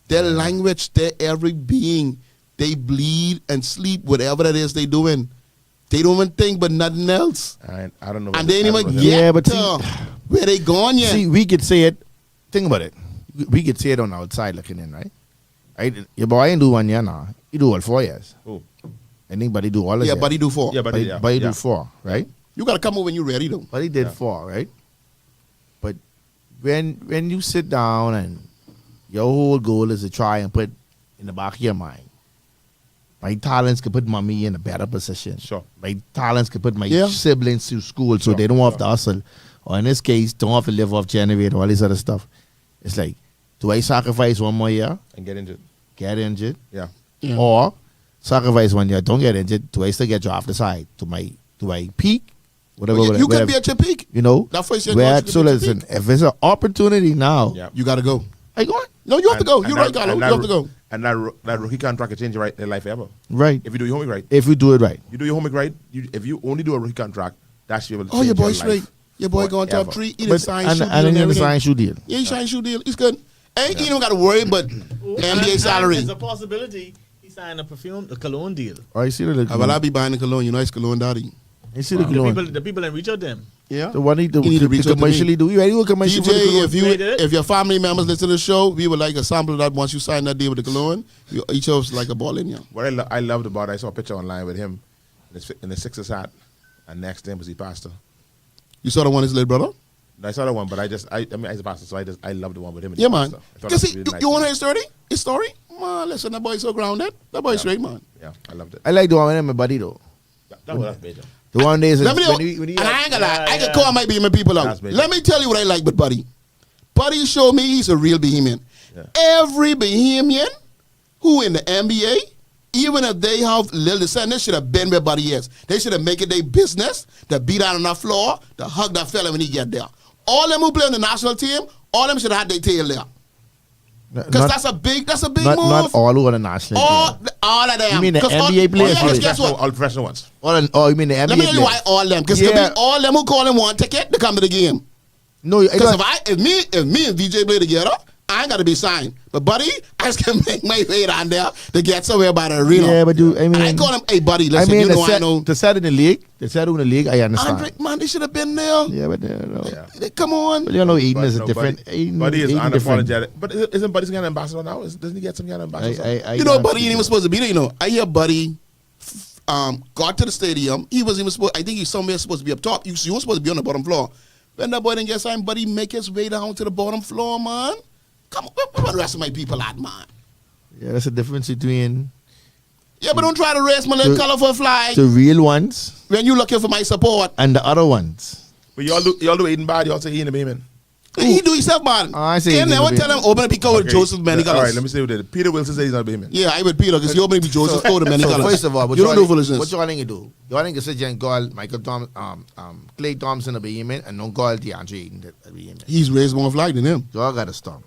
Their language, their every being, they bleed and sleep whatever that is they doing. They don't even think but nothing else. I don't know. And they ain't even Yeah, but to where they going yet. See, we could say it. Think about it. We could say it on the outside looking in, right? Your boy ain't do 1 year now. He do all 4 years. Who? Anybody do all of Yeah, it. but he do 4. Yeah, but He do 4, right? You got to come over when you ready, though. But he did Yeah. 4, right? But when you sit down and your whole goal is to try and put in the back of your mind, my talents could put mommy in a better position. Sure. My talents could put my Yeah. siblings to school so Sure, they don't have sure. to hustle. Or in this case, don't have to live off Genevieve, all this other stuff. It's like, do I sacrifice 1 more year, And get injured. get injured? Yeah. Yeah. Or sacrifice 1 year, don't get injured, do I still get drafted aside? Do I peak? Whatever, You whatever, could be at your peak. you know? That first year, Where, you could so be at your listen, if it's an opportunity now, Yeah. You got to go. I go on. No, you have to go. You're right, And Carlo. You that- have to go. And that rookie contract can change your life forever. Right. If you do your homework right. If we do it right. You do your homework right. If you only do a rookie contract, that's able to Oh, change your boy your straight. life Your boy going forever. top 3. He didn't But, sign and shoe deal then and the everything. sign shoe deal. Yeah, he signed shoe deal. It's good. Ain't you don't got to worry about NBA salary. There's a possibility he signed a cologne deal. Oh, you see the Well, I be buying the cologne. You know, it's cologne daddy. You see the cologne. The people that reach out them. Yeah. The one he You need to reach out to me. commercially do. You ready to do a commercial for the DJ, cologne? if your family members listen to the show, we would like a sample of that once you sign that deal with the cologne. Each of us like a ball in you. What I loved about it, I saw a picture online with him in the Sixers hat, and next to him was the pastor. You saw the one his little brother? I saw that one, but I mean, as a pastor, so I love the one with him. And Yeah, the man. pastor. I thought Because that was really nice. you want to hear his story? His story? Man, listen, that boy's so grounded. That boy's straight, man. Yeah, I loved it. I like the one with him, my buddy though. That was major. The one days Let me know, when he and I ain't gonna lie, I yeah. can call my behemoth people out. That's big. Let me tell you what I like with Buddy. Buddy showed me he's a real Bohemian. Yeah. Every Bohemian who in the NBA, even if they have little descendants, should have been where Buddy is. They should have make it their business to beat out on the floor, to hug that fella when he get there. All them who play on the national team, all them should have had their tail there. Because that's a big move. not all who are the national team. All of them. You mean the 'Cause NBA players? Because guess what? All professional ones. Oh, you mean the NBA Let me tell you why players? all them. Because Yeah. all them who call him one ticket to come to the game. No, Because if me and VJ play together, I ain't got to be signed. But Buddy, I just can make my way down there to get somewhere by the arena. yeah, but I mean, I call him, hey Buddy, I listen, mean, you know I know. to set in the league, I understand. Andre, man, they should have been there. Yeah, but no. Yeah. Come on. But you know, Eden But is a no, different. Buddy is Eden different. unapologetic. But isn't Buddy some kind of ambassador now? Doesn't he get some kind of ambassador? You know, Buddy ain't even supposed to be there, you know. I hear Buddy got to the stadium. He wasn't even supposed, I think he's somewhere supposed to be up top. You were supposed to be on the bottom floor. When that boy didn't get signed, Buddy make his way down to the bottom floor, man. Come on, where the rest of my people at, man? Yeah, that's the difference between Yeah, but don't try to raise my little colorful flag the real ones when you looking for my support. and the other ones. But y'all do Aiden bad. Y'all say he in the payment. He do himself, man. Oh, I say And he then need to tell be- him open up the code with Joseph many All colors. right, let me say what it is. Peter Wilson says he's not a payment. Yeah, I would Peter because he open up the Joseph code with many So colors. first of all, you don't do foolishness. what y'all ain't do? Y'all ain't gonna sit here and call Michael Clay Thompson a Behemoth and don't call DeAndre Ayton a Behemoth. He's raised more flag than him. Y'all gotta stop.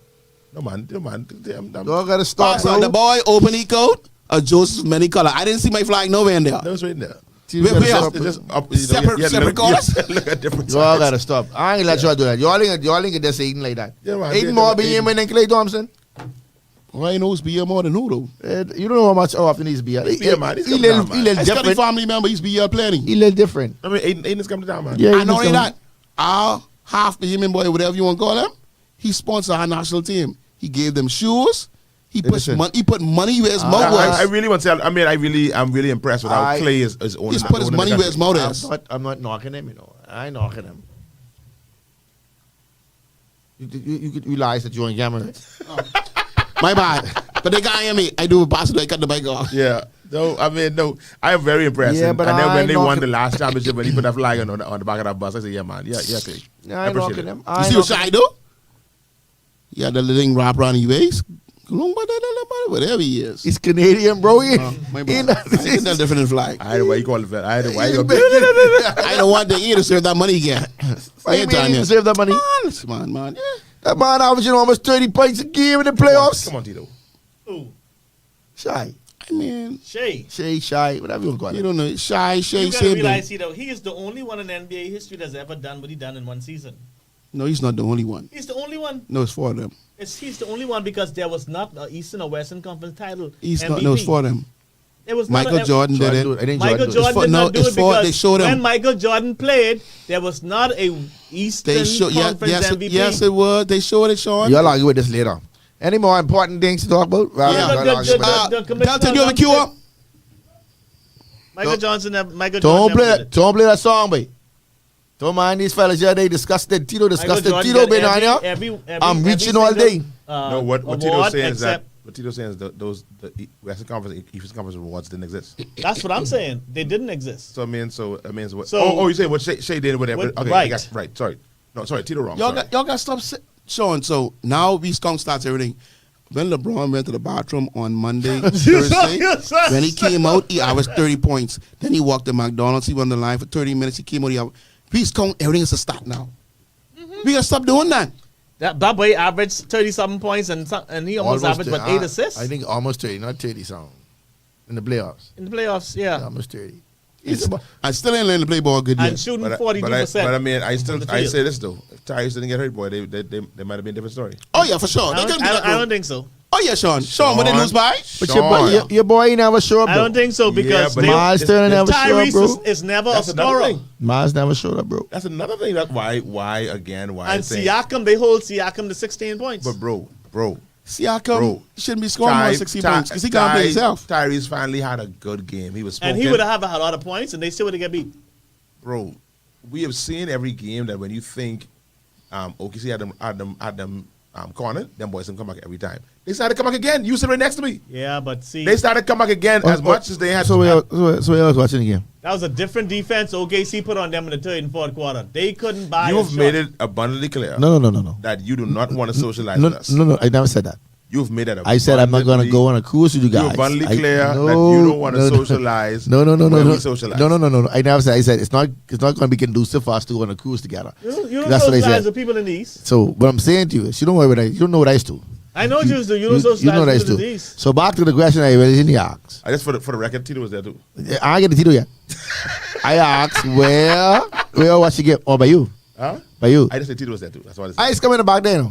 No man. Y'all gotta stop, So bro. the boy open the code, a Joseph many color. I didn't see my flag nowhere in there. That was right there. Tito Wait, gotta wait, stop. It's just up, Separate callers? Look at different Y'all sides. gotta stop. I ain't let y'all do that. Y'all ain't get this eating like that. Yeah, man, Eating yeah, more yeah, BM than Clay Thompson. Well, I know it's BL more than who though. You don't know how much often he's BL. Yeah, man, he's He come little, down, man. he little It's got a different. family member. He's BL plenty. He little different. I mean, Aiden's coming down, man. Yeah, I know he's they coming. not. Our half the human boy, whatever you want to call him, he sponsored our national team. He gave them shoes. He put Listen. money. He put money where his mouth I was. really want to tell. I mean, I'm really impressed with how Clay is owning. He's put his money where his mouth is. I'm not knocking him, you know. I ain't knocking him. You could realize that you're on camera. My bad. But they got me. I do a pass. I cut the bike off. Yeah. No, I mean, no. I am very impressed. Yeah, and, but and then I when they ain't won knocking- the last championship, when he put that flag on the back of that bus, I said, yeah, man. Yeah, Clay. Yeah, I ain't appreciate knocking it. him. You see what Shy do? Yeah, the little thing wrap around his waist. Whatever he is. He's Canadian, bro. My He bad. not- I think that's different than flag. I had to why you call it. I had to why you I don't want the ear to serve that money again. Why you mean he deserve that money? Man. Yeah. That man averaging almost 30 points a game in the playoffs. Come on, Tito. Ooh, Shy. I mean, Shay. Shy, whatever you want to call you it. don't know. Shy, You gotta same realize, thing. Tito, he is the only one in NBA history that's ever done what he done in one season. No, he's not the only one. He's the only one. No, it's for them. He's the only one because there was not an Eastern or Western Conference title. He's MVP. not. No, it's for them. There was not Michael a- Jordan did Jordan it. do it. I think Michael Jordan do it. Jordan for- did no, not do it's it for- because they showed him. when Michael Jordan played, there was not a Eastern They show. Yeah, Conference MVP. yes, it was. They showed it, Sean. Y'all argue with this later. Any more important things to talk about? Rather Yeah. than y'all argue about that? the commissioner Dalton, you have a cue up? Michael Johnson. Michael Don't Jordan. play never that. did it. Don't play that song, boy. Don't mind these fellas. Yeah, they disgusted. Tito Michael disgusted. Jordan Tito got been on here. every I'm every reaching all single, day. No, what Tito's award saying is that except- what Tito's saying is the Western Conference, Eastern Conference awards didn't exist. That's what I'm saying. They didn't exist. So I mean what? So- you say what Shay did whatever? What- Okay, right. right. Sorry, no, sorry, Tito wrong. Y'all sorry. got to stop, Sean. So now we skunk starts everything. When LeBron went to the bathroom on Monday, Thursday, when he came out, he averaged 30 points. Then he walked to McDonald's. He won the line for 30 minutes. He came out. We skunk everything is a start now. We gotta stop doing that. That boy averaged 30-something points and he almost averaged what 8 assists I think almost 30, not 30 something. In the playoffs. in the playoffs. Yeah, Almost 30. I still ain't learning to play ball good yet. and shooting But 42%. I mean, I from the I field. say this though. If Tyrese didn't get hurt, boy, they might have been a different story. Oh yeah, for sure. I They don't, couldn't be that I good. don't think so. Oh yeah, Sean. Sean, what they lose by? But your boy ain't never show up, I though. don't think so because but they- Miles Turner never show up, Tyrese bro. is never a That's another scorer. thing. Miles never showed up, bro. That's another thing. That's why And I say. Siakam, they hold Siakam to 16 points. But bro, Siakam Bro. shouldn't be scoring more than 60 points because he can't play himself. Tyrese finally had a good game. He was smoking. and he would have had a lot of points, and they still would have got beat. Bro, we have seen every game that when you think OKC had them cornered, them boys didn't come back every time. They started to come back again. You sit right next to me. Yeah, but see, They started to come back again as much as they had. So we was watching the game. that was a different defense OKC put on them in the third and fourth quarter. They couldn't buy. You've a made shot. it abundantly clear No. that you do not want to socialize No, with us. no, I never said that. You've made it. I said I'm not going to go on a cruise with you guys. You're abundantly I- clear no, that you don't want to no, socialize. No. where No. we socialize. No. I never said. I said it's not going to be conducive for us to go on a cruise together. You don't That's what I socialize said. with people in the East. So what I'm saying to you is, you don't know what you don't know what I used to. I know you do. You don't You socialize know what I with used people in to. the East. So back to the question I really asked. I just for the record, Tito was there too. I ain't get the Tito yet. I asked where watch you get or by you. Huh? By you. I just said Tito was there too. That's why I said. I just come in the back there.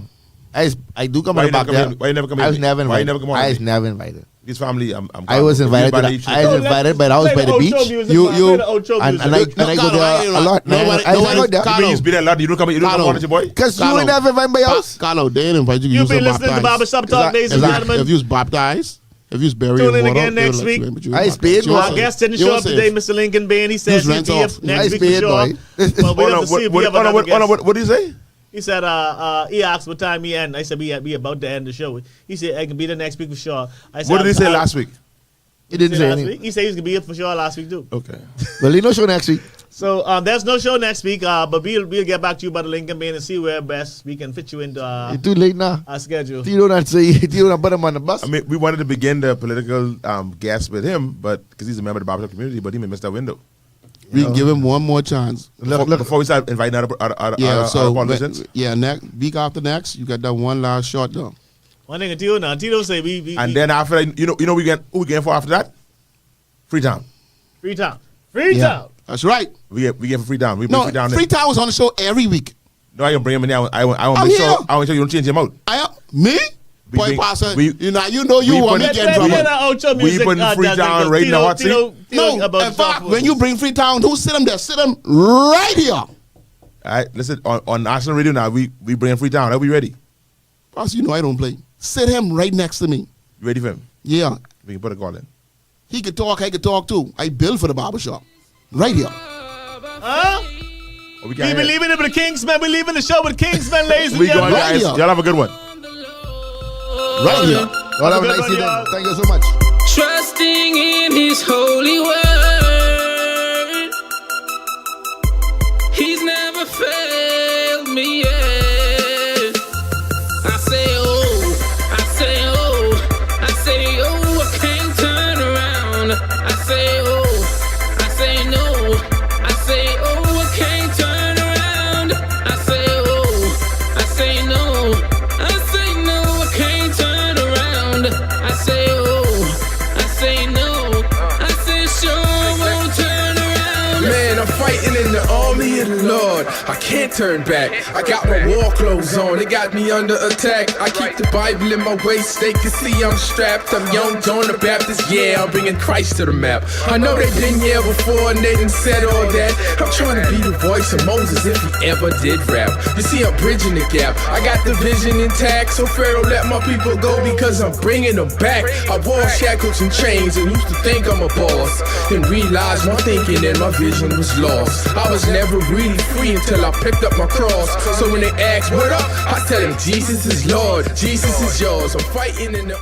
I do come Why in you the back never come there. in- why you never come I in was with me? never Why you invited. never come on I with was me? never invited. His family. I'm I was invited. by I was invited, but I was by the beach. You, and I go there a lot. I go there. You used to be there a lot. You don't come on with your boy. Because you Carlo. ain't never invited by else. Carlo, they didn't invite you. You've been was listening to baptized. Barbershop Talk, ladies and gentlemen. If you was baptized, if you was buried Tune in in water, again they would next let you week. in, but you I was spayed, baptized. bro. You Our were guest didn't safe. show up today, Mr. Lincoln Bain. He said Who's he'd rent be up off? next I week for spayed, sure. boy. But we'll have to see if we have another guest. What did he say? He said, he asked what time he end. I said, we about to end the show. He said, I can be there next week for sure. I said, What did he say last week? He didn't say last anything. week? He said he was going to be here for sure last week, too. Okay. Well, he no show next week. So there's no show next week, but we'll get back to you about the Lincoln Bain and see where best we can fit you into It's too late now. our schedule. Tito not say. Tito not put him on the bus. I mean, we wanted to begin the political guest with him, but because he's a member of the barbershop community, but he missed that window. We can give him one more chance. Before we start inviting other politicians. Next week after next, you got that one last shot though. One thing, Tito, now Tito say we And then after that, you know we get who we getting for after that? Freetown. Freetown. Freetown. That's right. We get Freetown. We bring No, Freetown in. Freetown was on the show every week. No, I don't bring him in there. I want I'm make here. sure. I want to you don't change him out. Me? We Boy, bring- Pastor, we- you know you want me Let to get in me trouble. get that outro We music. putting Freetown right now, what's it? No, in fact, when you bring Freetown, who sit them there? Sit them right here. All right, listen, on national radio now, we bring Freetown. Are we ready? Pastor, you know I don't play. Sit him right next to me. You ready for him? Yeah. We can put a call in. He could talk, I could talk too. I build for the barbershop. Right here. Huh? Oh, We can't hear. believe in it with the Kingsmen. We leaving the show with Kingsmen, ladies and We going, gentlemen. Right guys. here. Y'all have a good one. Right here. Y'all have a Good nice one, evening. y'all. Thank you so much. Trusting in his holy word. He's never failed me yet. I say, oh, I say, oh, I say, oh, I can't turn around. I say, oh, I say, no. I say, oh, I can't turn around. I say, oh, I say, no. I say, no, I can't turn around. I say, oh, I say, no. I say, sure, won't turn around. Man, I'm fighting in the army of the Lord. I can't turn back. I got my war clothes on. They got me under attack. I keep the Bible in my waist. They can see I'm strapped. I'm young John the Baptist. Yeah, I'm bringing Christ to the map. I know they've been here before and they done said all that. I'm trying to be the voice of Moses if he ever did rap. You see, I'm bridging the gap. I got the vision intact. So Pharaoh let my people go because I'm bringing them back. I wore shackles and chains and used to think I'm a boss. And realized my thinking and my vision was lost. I was never really free until I picked up my cross. So when they ask what up, I tell them Jesus is Lord, Jesus is yours. I'm fighting in the